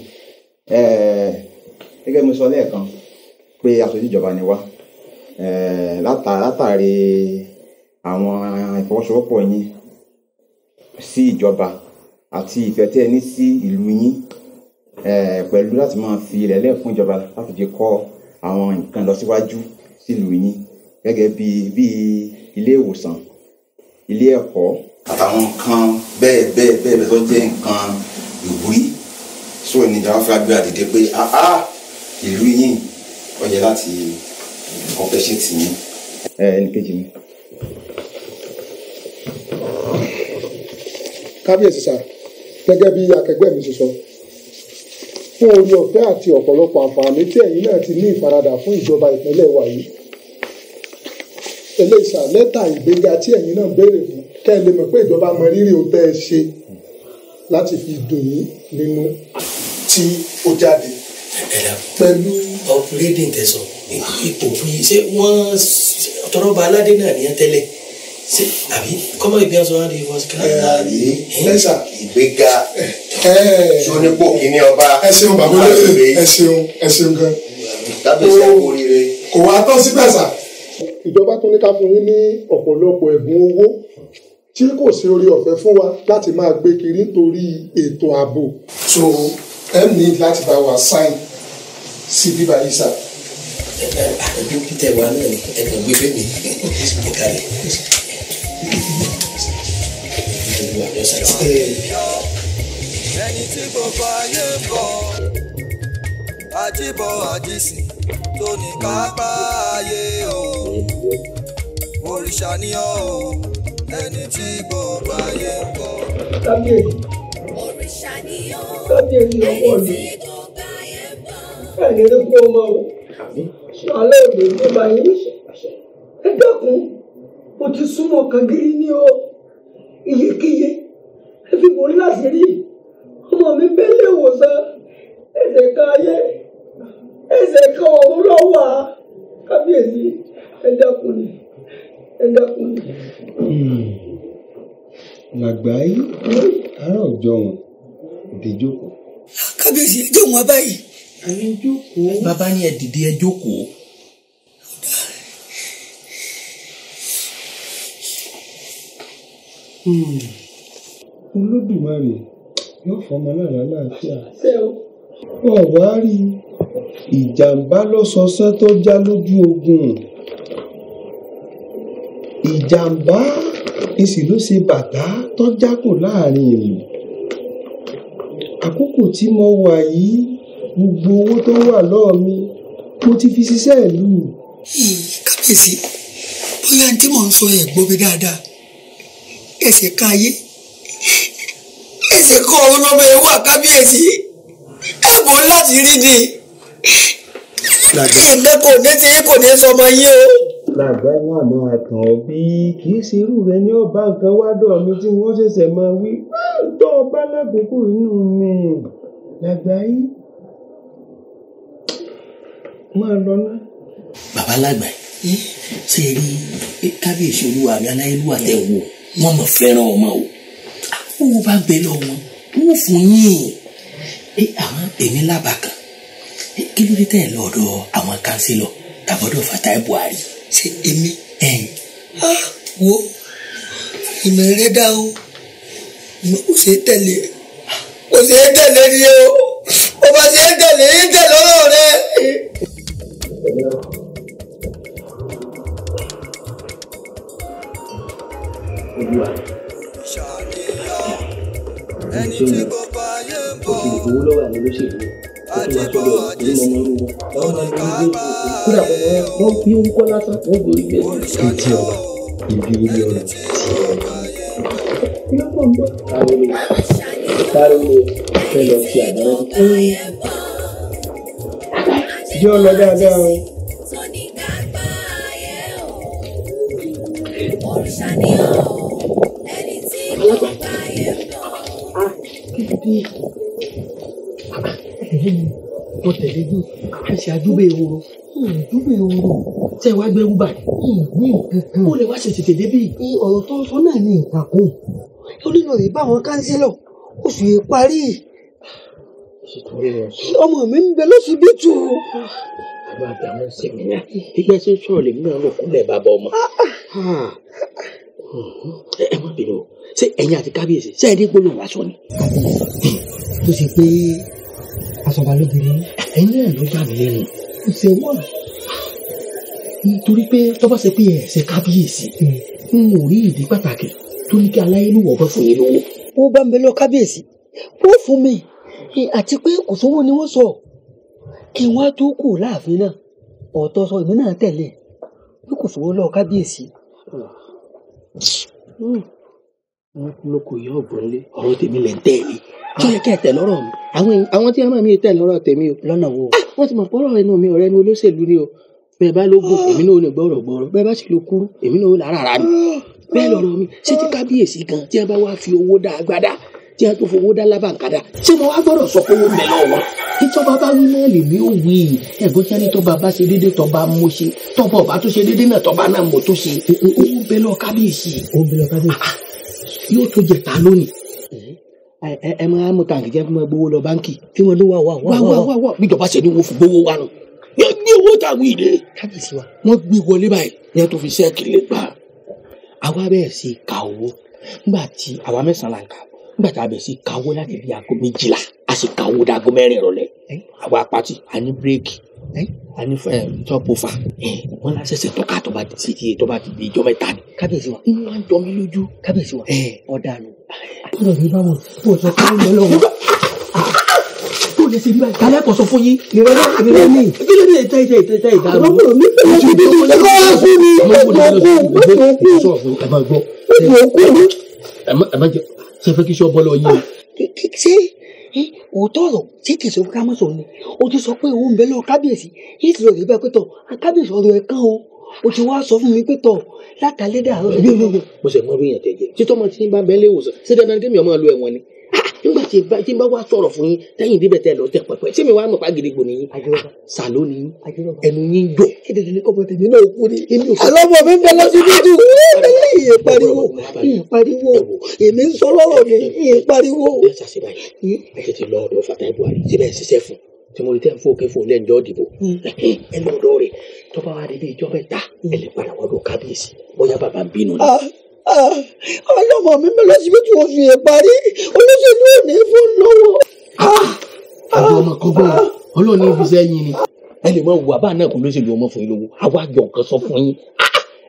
gẹ́gẹ́ bí mo sọ lẹ́ẹ̀kan pé aṣojú ìjọba ni wá látàrí àwọn ìfọwọ́sowọ́pọ̀ yín sí ìjọba àti ìfẹ́ tí ẹ ní sí ìlú yín pẹ̀lú láti máa fi ilẹ̀ lẹ̀ fún ìjọba láti fi kọ́ àwọn nǹkan lọ síwájú sílùú yín gẹ́gẹ́ bí ilé ìwòsàn ilé ẹ̀kọ́ àtàwọn nǹkan bẹ́ẹ̀ tó jẹ́ nǹkan ìwúrí sóò ní ìjọba fúlàgbé àdìdé pé ìlú yín ó yẹ láti compensate yín. ẹnì kejì mi. kábíyèsí sá gẹ́gẹ́ bí akẹgbẹ́ mi ṣe sọ fún orí ọ̀fẹ́ àti ọ̀pọ̀lọpọ̀ àǹfààní tí ẹ̀yin náà ti ní ìfaradà fún ìjọba ìpínlẹ̀ wa yìí eléyìí sá lẹ́tà ìgbéga tí ẹ̀yin náà béèrè fún kẹ́ ẹ lè mọ̀ pé ìjọba mọ rírì ohun tẹ́ ẹ ṣe láti fi dùn yín nínú tí ó jáde pẹ̀lú. upgrading tẹ̀sán ipò fún yìí ṣé wọ́n tọrọba aládé náà nìyẹn tẹ́lẹ̀ ṣé àbí kọ́mọ ìbí ọ̀sán wọn di first class. lẹ́sà ìgbéga sónípò kìíní ọba. ẹ ṣeun bàbá olóyè ẹ ṣeun gan. kábíyèsí ẹ kú oríire. kò wá tán síbẹ̀ sà. ìjọba tún ní ká fún yín ní ọ̀pọ̀lọpọ̀ ẹ̀bùn owó tí kò sí orí ọ̀fẹ́ fún wa láti máa gbé kiri nítorí ètò ààbò. so ẹ ní láti bá wa sign sí bíbá yìí sà. ẹbí peter wa náà ni ẹgbẹ́ gbé fẹ́ mi ìkàlẹ̀. ẹni tí gbogbo ayé ń bọ̀ àjíbọ̀ àjísìn tó ní kápá ayé o òrìṣà ni ọ́ o ẹni tí gbogbo ayé ń bọ̀. kábíyèsí ọwọ́ ni ẹni rí kú ọmọ o alẹ́ òde tó bá yín ẹ dákun mo ti súnmọ́ kan gírí ní o iyekíye ẹ fi bò ńlá sí rí ọmọ mi bẹ́lẹ̀ ìwòsàn ẹsẹ̀ kan ayé ẹsẹ̀ kan ọ̀run lọ́wọ́ a kábíyèsí ẹ dákun ni ẹ dákun ni. làgbáyé àárọ̀ ọjọ́ wọn dé jókòó. kábíyèsí ẹ jẹ́ wọn báyìí. àní jókòó. bàbá ni ẹ dìde ẹ jókòó. Olódùmarè yóò fọmọ náà lálàáfíà. Ọ̀wá rí ìjàmbá lọ́sọ̀ọ́sẹ́ tó já lójú ogun. Ìjàmbá ìsì ló ṣe bàtà tó jákò láàrin ìlú. Àkókò tí mo wà yìí gbogbo owó tó wà lọ́ọ̀ mi mo ti fi ṣiṣẹ́ ìlú. Kábíyèsí bóyá tí mò ń sọ ẹ̀ gbọ́ mi dáadáa ẹsẹ̀ ká ayé ẹsẹ̀ kọ́ ọ̀run lọ́mọ ẹ̀ wà kábíyèsí ẹ̀bùn láti rí ni ẹ̀mẹ́ kò ní tí kò ní sọmọ yín o. Làgbà náà máa tàn ọ́ bí kì í ṣe irú rẹ ní ọba nǹkan wádọ̀ mi tí wọ́n ṣẹ̀ṣẹ̀ máa wí tó ọba lákòókò inú mi làgbà yìí máa lọ ná. Bàbá lágbà yìí ṣe rí kábíyèsí olúwa mi aláyélúwà tẹ̀ wò wọ́n mọ̀ fẹ́ràn ọmọ o owó bá bẹ lọ wọn wọ́n fún yín àwọn èmi lábàkàn kí ló dé tẹ̀ lọ́dọ̀ àwọn kánsílọ̀ tàbọ̀dọ̀ Fatai Buhari. Ṣé èmi wo ìmọ̀ rẹ dá o ìmọ̀ kò ṣe é tẹ̀lé ni o ó bá ṣe é tẹ̀lé yín tẹ̀lé ọ̀rọ̀ rẹ. Olúwa ẹni tí gbogbo ayé ń bọ̀ òkè ìgbòho lọ́wọ́ àwọn olóṣèlú àdìbò àjẹsí oníkágbá wọ́n fi orúkọ lásán wọ́n gbórí bẹ́ẹ̀. Ìdí ọ̀la ìdí orí ọ̀la. Sáré wo fẹ́ lọ sí àgbẹ̀rẹ̀. Jẹ́ ọ lọ dáadáa o. Mo tẹ̀lé bí a ṣe àdúgbò ehoro. Àdúgbò ehoro ṣe wá gbẹ́rú báyìí. Ní nǹkan ó lè wá ṣe tètè débí. Ọ̀rọ̀ tó ń sọ náà ní ìtàkùn. Ó nínú rẹ̀ bá àwọn kánsílọ̀ oṣù yìí parí. Ọmọ mi ń bẹ lọ́sibítù. Àwọn àgbàmọ̀ sẹ̀mínà gbígbẹ́ sí sọ̀rọ̀ lèmi náà lọ kúnlẹ̀ bàbá ọmọ. Ẹ má bínú o ṣé ẹ̀yin àti kábíyèsí ṣé ẹ dé gbólóhùn wá sọ ni. Tó ṣe pé àṣọba lóbìnrin ẹ̀yin náà ló yà mí lẹ́nu. Kò ṣe wọ́n. Nítorí pé tó bá ṣe pé ẹ̀ ṣe kábíyèsí n ò rí ìdí pàtàkì tó ní kí aláyélúwọ̀ bọ́ fún yín lówó. Ó bá ń bẹ lọ kábíyèsí wọ́n fún mi àti pé kò sówó ni wọ́n sọ kí wọ́n tó kù láàfin náà ọ̀tọ̀ sọ èmi náà tẹ̀lé bí kò sówó lọ kábíyèsí. Mo kò yọ ọ̀gbọ́n lé ọ̀rọ̀ tèmi lẹ̀ ń tẹ̀lé tó yẹ kẹ́ ẹ̀ tẹ̀ lọ́rọ̀ mi àwọn tí wọ́n máa mi tẹ̀ lọ́rọ̀ tèmi o. Lọ́nà wo? Wọ́n ti mọ̀ pọ́rọ̀ ẹnu mi ọ̀rẹ́ ni olóṣèlú ni o bẹ́ẹ̀ bá lógún èmi náà ò ní gbọ́rọ̀ bẹ́ẹ̀ bá sì lo kúrú èmi náà ò lára rà ni bẹ́ẹ̀ lọ́rọ̀ mi ṣé tí kábíyèsí gan tí wọ́n bá wá fi owó dá agbádá tí wọ́n tó fowó dá lábàǹkadà ṣé mo wá gbọ́dọ̀ sọ pé ó mẹ́ lọ́wọ́ kí tọ́ba bá wí náà lè ní òwe ẹ̀gbọ́n tí wọ́n ní tọ́ba bá ṣe déédéé tọ́ba mú ṣe tọ́ba ọba tó ṣe déédéé náà tọ́ba náà mọ̀ tó ṣe owó bẹ́ẹ̀ lọ kábíyèsí yóò tó jẹ ta lónìí. Ẹ máa mú tàǹkì jẹ́ fún ẹ gbowó lọ báńkì kí wọ́n ló wà bíjọba ṣe ni wọ́n fi gbowó wa nù yóò gbé owó tàwí ilé kábíyèsí wa wọ́n gbé wọlé báyìí yẹn tó fi ṣẹ́ẹ̀kì lé gbà. Àwa bẹ̀rẹ̀ sí ka owó nígbà tí àwa mẹ́sàn-án là ń kà nígbà tí a bẹ̀rẹ̀ sí ka owó láti bí aago 12 a sì ka owó dáago 4 ìrọ̀lẹ́ àwa pati a ní bírèkì a ní tọ́pọ̀fà wọ́n lásẹ̀sẹ̀ tọ́ka tó bá ti ṣe tiẹ̀ tó bá ti di ìjọ mẹ́ta ni. Kábíyèsí wa inú wa ń jọ mí lójú. Kábíyèsí wa ọ̀daràn àtúndọ̀ mi bá wọn tó sọ fún mi lọ́wọ́. Tó lè ṣe bí báyìí kálẹ̀ kọ̀ sọ fún yín. Ìrọ̀lẹ́ mi kí ló dé tẹ́ ìdáná. ọmọ mi pẹ̀lú ti bí mi lọ́wọ́ fún mi. Ẹ má jẹ ṣe fẹ́ kí sọ bọ́ lọ yín. Ṣé òótọ́ ọ̀rọ̀ ṣé kìí ṣe ká mọ́ sọ ni o ti sọ pé òun bẹ lọ kábíyèsí yìí ti lọ rí bẹ́ẹ̀ pé tọ̀ kábíyèsí ọ̀rọ̀ ẹ̀ kán o ti wá sọ fún mi pé tọ̀ látàlẹ́ dàrọ́ ẹ̀ bí. Mo ṣe mọ bí èèyàn tẹ̀ jẹ́ títọ́ mọ tí ń bá bẹ́ẹ̀ lé ìwòsàn ṣé dandan kí mi ọmọ lu ẹ̀wọ̀n ni nígbà tí n bá wá sọ̀rọ̀ fún yín tẹ́yìn débẹ̀ tẹ́ lọ tẹ̀ pẹ̀pẹ̀ ṣé mi wá mọ̀ pàgìdìgbò ni yín sàló ni yín ẹnu yín jọ. Kéde ní kọ́mọ tèmi náà kú ni àlọ́mọ mi ń bẹ lọ́sibítù ìyẹn pariwo èmi ń sọ lọ́rọ̀ mi ìyẹn pariwo. ẹ ṣàṣì báyìí ẹ tètè lọ ọ̀dọ̀ Fatai Buhari síbẹ̀ ṣiṣẹ́ fún tí mo rí tẹ́ ń fò kẹ́fò lẹ́njọ́ dìbò ẹ lọ́dọ̀ rẹ̀ tó bá wà débi ìjọ mẹ́ta ẹ lè padà wọ́dọ̀ kábíyèsí bóyá bàbá ń bínú ni ọlọ́mọ mi mi lọ síbi tí oṣù yẹn parí olóṣèlú ò ní fún lọ́wọ́. àbí ọmọ kan gbọ́ ọlọ́run ní ibi sẹ́yìn ni ẹ lè máa wù àbá náà kò lóṣèlú ọmọ fún yín lówó àwa àjọ nǹkan sọ fún yín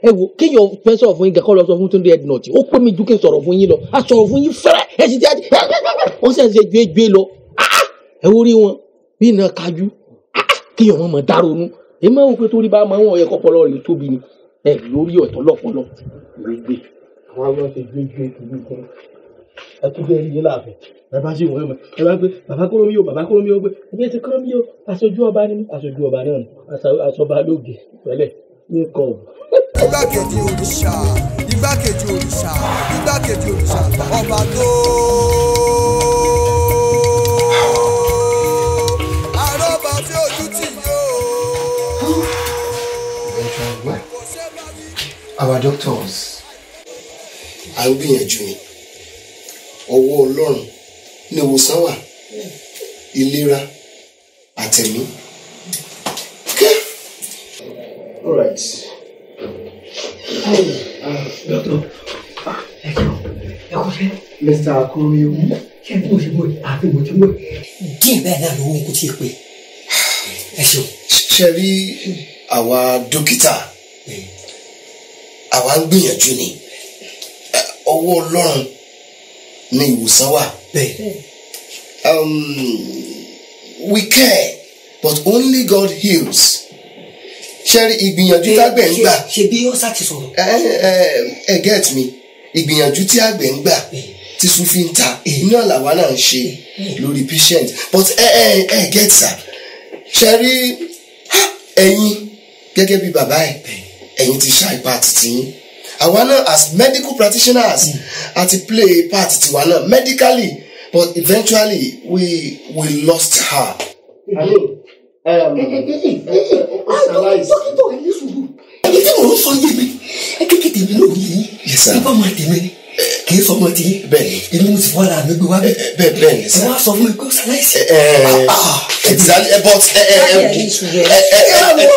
ẹ wo kéèyàn fẹ́ sọ̀rọ̀ fún yín kẹ́kọ́ lọ sọ fún Túndé Ednut ó pé mi ju kí n sọ̀rọ̀ fún yín lọ a sọ̀rọ̀ fún yín fẹ́rẹ̀ ẹ sì jáde wọ́n sì ń ṣe gbé lọ ẹ wo rí wọn bí iná kájú kéèyàn wọn mọ̀ dáronú èyí máa ń wò pé torí bá máa ń wọ̀ yẹ kọ́pọ̀lọ́ rẹ̀ tóbi ni ẹ lórí ọ̀tọ̀ lọ́pọ̀lọ́ gbé àwọn àwọn ti gbé ìlú kan ẹ tún bẹ́ẹ̀ rí yín láàfin ẹ bá sì wọ́n ẹ ẹ bá gbé bàbá Kúrúnmí yóò gbé ẹgbẹ́ ti Kúrúnmí yóò aṣojú ọba ni aṣojú ọba náà ni aṣọba lóge pẹ̀lẹ́ ní kọ́ igbákejì òrìṣà ọba tó àrọ́bà tí ojú tì yóò. Our doctors à ń gbìyànjú ni ọwọ́ Ọlọ́run ní ìwòsàn wà ìlera àtẹ̀mí. All right. Doctor, Mr. Kúrúnmí ṣé bí mo ṣe mọ̀ àti mo ti mọ̀. díẹ̀ bẹ́ẹ̀ náà lówó kò tí ì pé ẹ ṣeun. Ṣé rí àwa dókítà àwa ń gbìyànjú ni ọwọ́ Ọlọ́run ní ìwòsàn wà. We care but only God heals. Ṣẹ́rí ìgbìyànjú tí àgbẹ̀ ń gbà. ṣe bí ó sá ti sọ̀rọ̀. ẹ get me ìgbìyànjú tí àgbẹ̀ ń gbà tí sùn fi ń ta iná làwa náà ń ṣe lórí patient but ẹ get sir. Ṣẹ́rí ẹ̀yin gẹ́gẹ́ bí bàbá ẹ̀ ẹ̀yin ti ṣá ipa títí yín àwa náà as medical practitioners àti play part tiwa náà medically but eventually we lost her. dókítà ẹ ní sùúrù ẹni tí mò ń sọ yé mi ẹ kékeré tèmi lórí yìí nípa máa tèmi ni kì í sọmọ tí èmi mo ti fọ́ ara mi gbé wá bẹ́ẹ̀ ni ẹ wá sọ fún mi pé ó ṣaláìsí. exactly but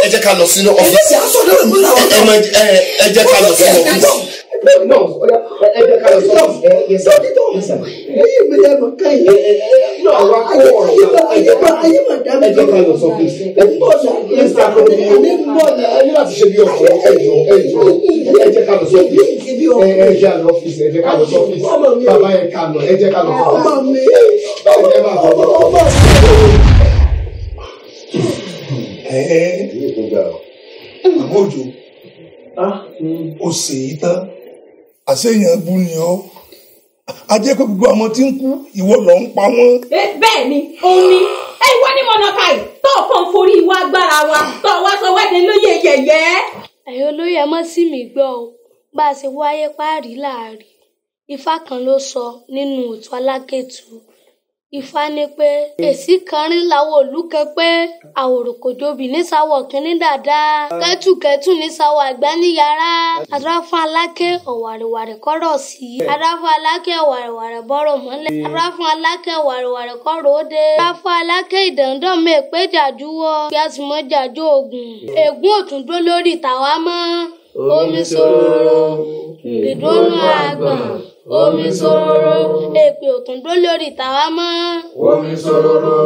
ẹ jẹ́ ká lọ sínú ọ́fíìsì ẹ jẹ́ ká lọ sínú ọ́fíìsì. No, ẹ jẹ́ ká lọ sínú ọ́fíìsì. ẹyìn mi lẹ́nu káyìí. No, àwa kó ọ̀rọ̀ ayé mà dá mi. ẹ jẹ́ ká lọ sínú ọ́fíìsì. Mr. Kúrúnmí ẹ ní láti ṣe bí ọkùnrin ẹ jẹ́ ká lọ sí ọ́fíìsì ẹ jẹ́ lọ ọ́fíìsì ẹ jẹ́ ká lọ sí ọ́fíìsì bàbá ẹ ká lọ ẹ jẹ́ ká lọ sí ọ́fíìsì ẹ máa bọ̀ bọ̀. Àbójò ó ṣe é tán àṣeyàn bú ni ọ́ a jẹ́ pé gbogbo àwọn tí ń kú ìwọ lọ ń pa wọ́n. bẹ́ẹ̀ ni òun ni ẹ wá ní mọ̀nàkàì tó kàn forí ìwà agbára wa tó wá sọ wẹ́dẹ̀ lóye yẹ̀yẹ́. ẹ̀yin olóyè mọ́ sí mi gbọ́ o bá a ṣe wáyé páàrí láàrí ifá kan ló sọ nínú òtún alákẹ́tù ifá ní pé èsì kan rí láwọ òlú kan pé àwòrò kò jóbi ní sáwọ kínní dáadáa kẹtùkẹtù ní sáwọ àgbá ní yàrá adáfún alákẹ ọ̀wàrẹ̀wàrẹ̀ kọ́rọ̀ sí adáfún alákẹ ọ̀wàrẹ̀wàrẹ̀ bọ́rọ̀ mọ́lẹ̀ adáfún alákẹ ọ̀wàrẹ̀wàrẹ̀ kọ́rọ̀ òde adáfún alákẹ ìdàndàn mẹ́ẹ̀pẹ́ jàjúwọ́ kí a sì mọ́ jàjú ògùn ègún òtún dó lórí tàwa mọ́ omi sòrò ìdónú àgbọ̀n omi sòrò èpè òtún dó lórí tàwa mọ́ omi sòrò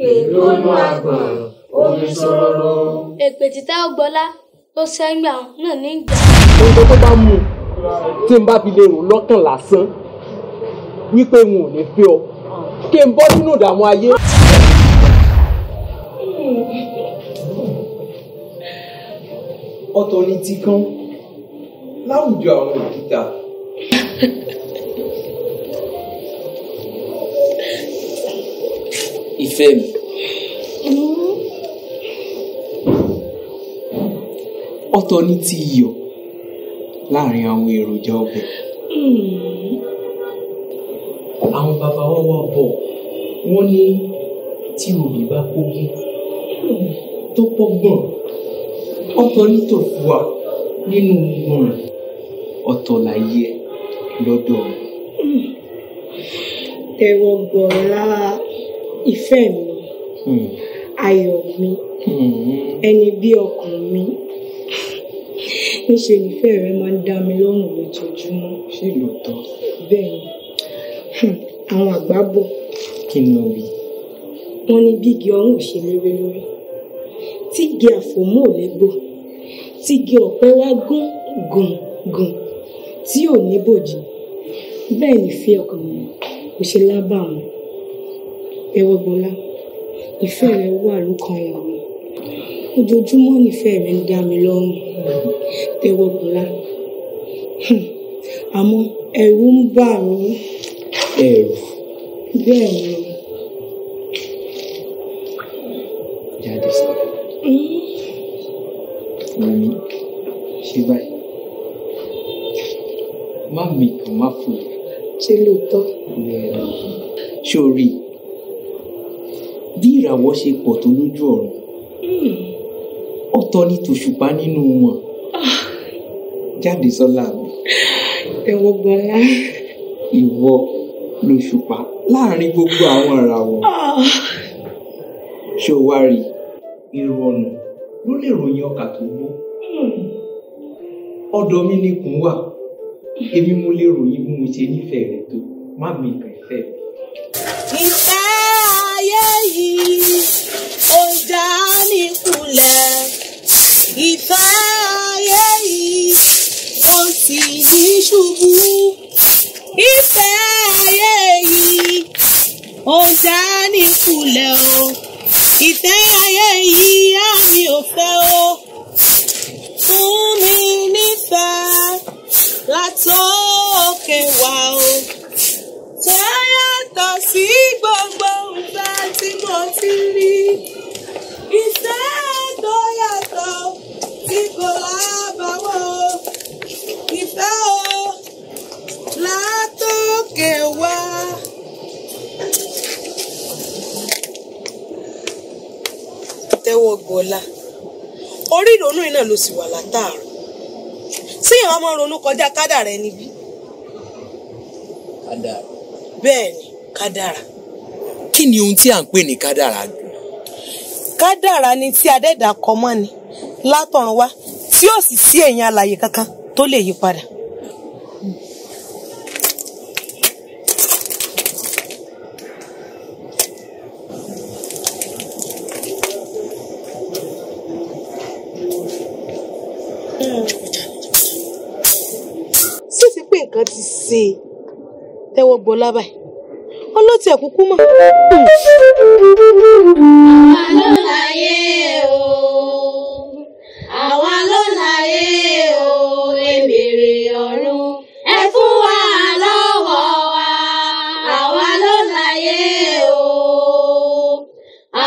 ìdónú àgbọ̀n omi sòrò. èpè títà ọgbọ́lá tó sẹ́ngbà náà ní ìjà. ohun tó bá mú tí n bá fi lè rò lọ́kàn lásán wípé n ò ní fẹ́ ọ kí n bọ́ sínú ìdààmú ayé. ọ̀tọ̀ ni ti kán láwùjọ àwọn òkúta. ìfẹ́ mi. ọ̀tọ̀ ni ti iyọ̀ láàrin àwọn èròjà ọbẹ̀. àwọn bàbá wa wá bọ̀ wọ́n ní tí òbí bá kókí tó pọ́gbọ̀n ọ̀tọ̀ ní tòfúà nínú gbọ̀n ọ̀tọ̀ láyé lọ́dọ̀. tẹ̀wọ̀ gbọ̀ọ́lá ìfẹ́ mi ayọ̀ mi ẹni bí ọkàn mi níṣẹ́ nífẹ̀ẹ́ rẹ máa ń dá mi lọ́rùn lójoojúmọ́. ṣé lóòótọ́? bẹ́ẹ̀ ni àwọn àgbà bọ̀. kí ni o wí? wọ́n ní bí igi ọ̀run ò ṣe léwé lórí tí igi àfòmọ́ ò lẹ́gbò tí igi ọ̀pẹ wá gún gùn tí ò ní bòjì bẹ́ẹ̀ ni fi ọkàn mi kò ṣe lábà wọn. Ẹwọ́gbọ́lá, ìfẹ́ rẹ wà lọ́kàn ẹ̀yà mi ojoojúmọ́ nífẹ̀ẹ́ rẹ ń dá mi lọ́rùn. Ẹwọ́gbọ́lá, àmọ́ ẹ̀rù ń bà mí. ẹ̀rù? bẹ́ẹ̀ ni. jáde sí mami ṣe báyìí má mi kàn má fò. ṣé lóòótọ́? ṣé o rí bí ìràwọ̀ ṣe pọ̀ tó lójú ọ̀run ọ̀tọ̀ ní tòṣùpá nínú wọn. jáde sọ́lá mi. Ẹwọ́gbọ́lá. ìwọ lòṣùpá láàrin gbogbo àwọn ìràwọ̀. ṣé o wá rí irú ọ̀nà ló lè ròyìn ọkà tó gbó. ọ̀dọ̀ mi nìkún wà èmi mo lè ròyìn bí mo ṣe nífẹ̀ẹ́ rẹ tó má mi kàn ìfẹ́. ìfẹ́ ayé yìí ó já níkulẹ̀ ìfẹ́ ayé yìí ó sì ní ṣubú ìfẹ́ ayé yìí ó já níkulẹ̀ o ìfẹ́ ayé yìí á mi ò fẹ́ o fún mi nífẹ̀ẹ́ látòkè wá o tó yàtọ̀ sí gbogbo nǹkan tí mo ti rí ìfẹ́ tó yàtọ̀ tí kò lábàwọ̀ ìfẹ́ o látòkè wá. Tẹ́wọ́gbọ́lá, orí ìrònú iná ló sì wà látàárọ̀ tí ìwọ́n máa ń ronú kọjá kádàrá ẹni bí. kádàrá. bẹ́ẹ̀ ni kádàrá. kí ni ohun tí à ń pè ní kádàrá gan? Kádàrá ni tí adẹ́dà kọ mọ́ ni látọ̀run wá tí ó sì sí èèyàn alààyè kankan tó lè yí padà. sísí pé nǹkan ti ṣe Tẹ́wọ́gbọ́lá báyìí ọlọ́tí ẹ̀kúkú mọ̀. àwa ló láyé o àwa ló láyé o èmèrè ọ̀run ẹ fún wa lọ́wọ́ wa àwa ló láyé o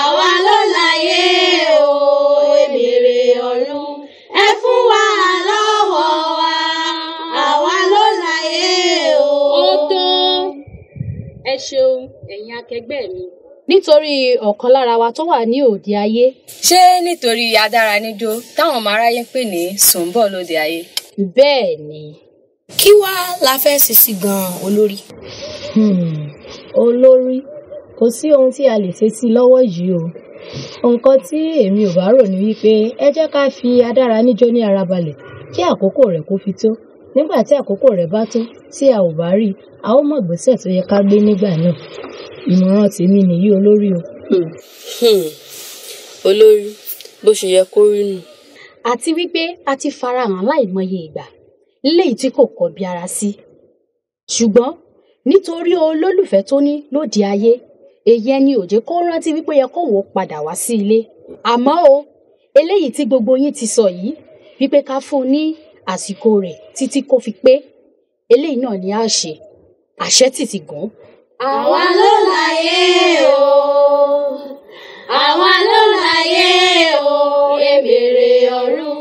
àwa ló láyé o èmèrè ọ̀run ẹ fún wa lọ́wọ́ wa àwa ló láyé o. ó tó ẹ ṣeun ẹ̀yin akẹgbẹ́ mi nítorí ọ̀kan lára wa tó wà ní òde ayé. ṣé nítorí adáraníjó táwọn ọmọ aráyé ń pè ní sùnbọ̀ lóde ayé. bẹ́ẹ̀ ni. kí wá la fẹ́ ṣe sí gan-an olórí. olórí kò sí ohun tí a lè ṣe sí lọ́wọ́ yìí o nǹkan tí èmi ò bá rò ní wípé ẹ jẹ́ ká fi adáraníjó ní ara balẹ̀ kí àkókò rẹ̀ kó fi tó nígbà tí àkókò rẹ̀ bá tó tí a ò bá rí a ó mọ̀ gbésẹ̀ tó yẹ ká gbé nígbà náà ìmọ̀ràn tèmi nìyí olórí o. olórí bó ṣe yẹ kó rí nù. àti wípé a ti farahàn láìmọye ìgbà léyìí tí kò kọbi ara sí ṣùgbọ́n nítorí olólùfẹ́ tó ní lóde ayé èyí ẹni ò jẹ́ kó rántí wípé yẹ kó wò ó padà wá sí ilé àmọ́ o eléyìí tí gbogbo yín ti sọ yìí wípé ká fún un ní àsìkò rẹ̀ títí kó fi pé eléyìí náà ni a ṣe àṣẹ títí gùn. àwa ló láyé o àwa ló láyé o èmèrè ọ̀run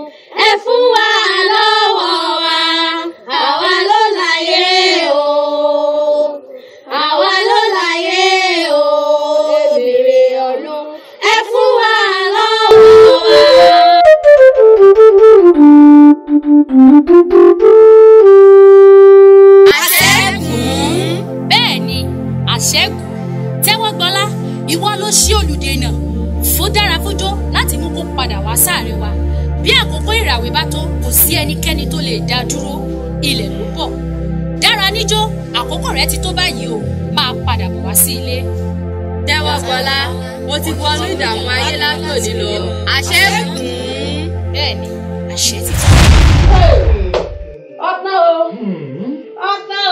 ẹ fún wa lọ́wọ́ wa àwa ló láyé o àwa ló láyé o èmèrè ọ̀run ẹ fún wa lọ́wọ́ wa. bẹ́ẹ̀ ni àṣẹ́gun Tẹ́wọ́gbọ́lá ìwọ ló ṣí olùdènà fún Dára Fúnjó láti mú kó padà wá sáàrin wa bí àkókò ìràwé bá tó kò sí ẹnikẹ́ni tó lè dá dúró ilẹ̀ ló bọ̀. dára níjó àkókò rẹ ti tó báyìí o máa padà bọ̀ wá sí ilé. jẹ́wọ́ gbọ́lá mo ti wọnú ìdààmú ayé látòní lọ àṣẹ bùn. bẹ́ẹ̀ ni àṣẹ ti tán. ọ̀tán o ọ̀tán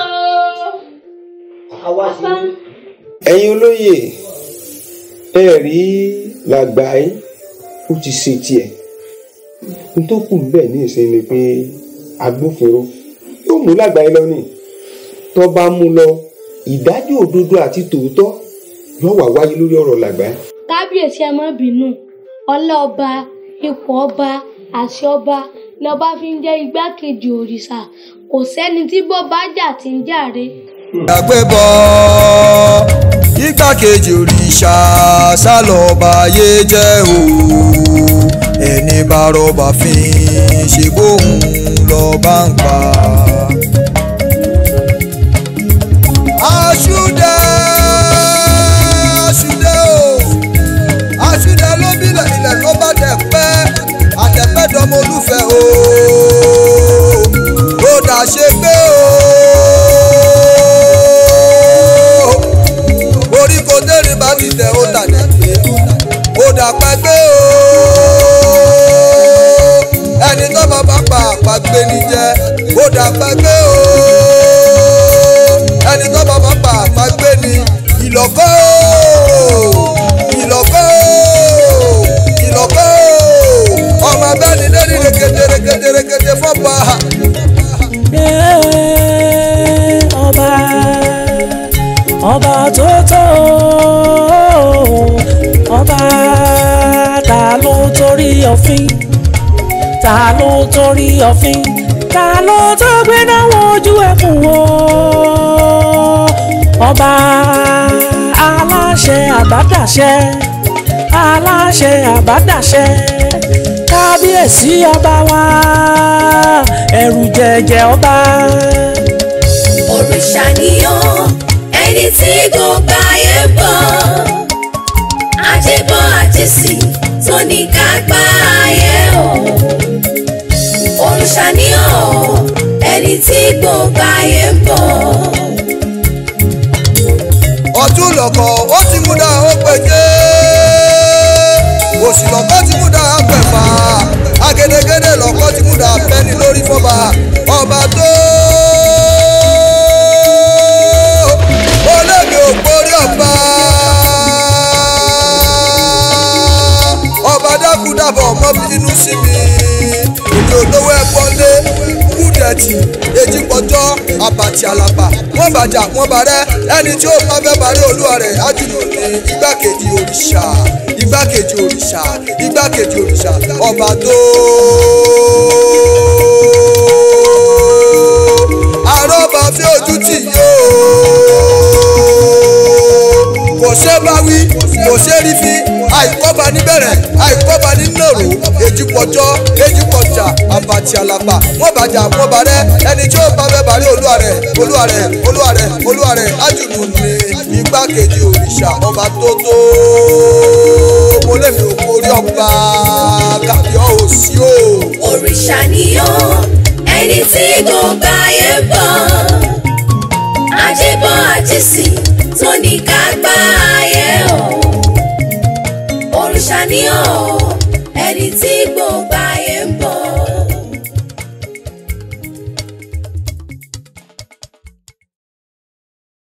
o ọ̀tán. ẹ̀yin olóyè ẹ rí làgbáyé ó ti ṣe tiẹ̀ n tó kù bẹ́ẹ̀ ní ìsìn ni pé agbófinró yóò mú làgbáyé lọ ní tó bá mú lọ ìdájọ́ òdodo àti tòótọ́ yóò wá wáyé lórí ọ̀rọ̀ làgbáyé. kábíyèsí ẹ má bínú ọlá ọba ipò ọba àṣẹ ọba ni ọba fi ń jẹ́ igbákejì òrìṣà kò sẹ́ni tí bọ́ bá jà tí ń jàre. àgbẹ̀bọ̀ igbákejì òrìṣà sálọ̀ọ̀bà yé jẹ́ o ẹni bá rọ́bà fi ṣe bóun lọ́ọ́ ń pa. àṣùdẹ àṣùdẹ o àṣùdẹ ló bílẹ̀ ilẹ̀ ló bá dẹ̀ pẹ́ àtẹ̀pẹ́ dọ́mọ olúfẹ́ o ó dà ṣe pé o orí kò tẹ́rì bá ti tẹ̀ ó dà dẹ̀ pé ó dà pẹ́ pé o ẹni tó bá bá pa àpagbé ni jẹ́ ó dà pẹ́ pé o ẹni tó bá bá pa àpagbé ni ìlọ́kọ́ ìlọ́kọ́ ìlọ́kọ́ ọmọ abẹ́ni lórí rẹ̀kẹ̀tẹ̀rẹ̀kẹ̀tẹ̀ fọ́pá. ọba ọba tó tó ọba ta ló torí òfin ta ló torí òfin ta ló tó gbé náà wojú ẹkùn o ọba aláṣẹ àbádàṣẹ aláṣẹ àbádàṣẹ kábíyèsí ọba wa ẹrù jẹjẹ ọba. òrìṣà nìyàn ẹni tí gbogbo ayé bọ̀ àjẹbọ àjẹsí tó ní ká gbá ayé o. òrìṣà nìyàn ẹni tí gbogbo ayé bọ̀. ọdún lọ́kọ̀ ó ti múdà ó péjé òsì lọ́kọ̀ ti múdà pẹ̀fà agedegede lọ́kọ̀ ti múdà pẹ́ni lórí fọ́ba ọba tó olóògbé ògbórí ọba ọba dákúdàbọ̀ ọmọ bínú sí mi ìlú olówó ẹ̀pọ́nlé kúdẹ̀tì èjìpọ̀jọ́ àbàtì àlàpà wọ́n bàjá wọ́n bàrẹ́ ẹni tí ó bá fẹ́ bàrẹ́ olúwa rẹ̀ ájúlù ní igbákejì òrìṣà igbákejì òrìṣà igbákejì òrìṣà ọba tó àrọ́bà fi ojú tì yóò kò ṣe bá wí kò ṣe rí fi àìkọ́ba níbẹ̀rẹ̀ àìkọ́ba nínàró èjìpọ̀jọ́ èjìpọ̀jà àbàtì àlàpà wọ́n bàjá wọ́n bàrẹ́ ẹni tí ó bá fẹ́ bàrẹ́ olúwa rẹ̀ olúwa rẹ̀ olúwa rẹ̀ olúwa rẹ̀ ájùlù ní igbákejì òrìṣà ọba tó tó mo lè mi ò mórí ọba kábíọ́ òsì o. òrìṣà nìyàn ẹni tí gbogbo ayé bọ̀ àjẹbọ àjẹsí tó ní ká gbá ayé o. òrìṣà nìyàn.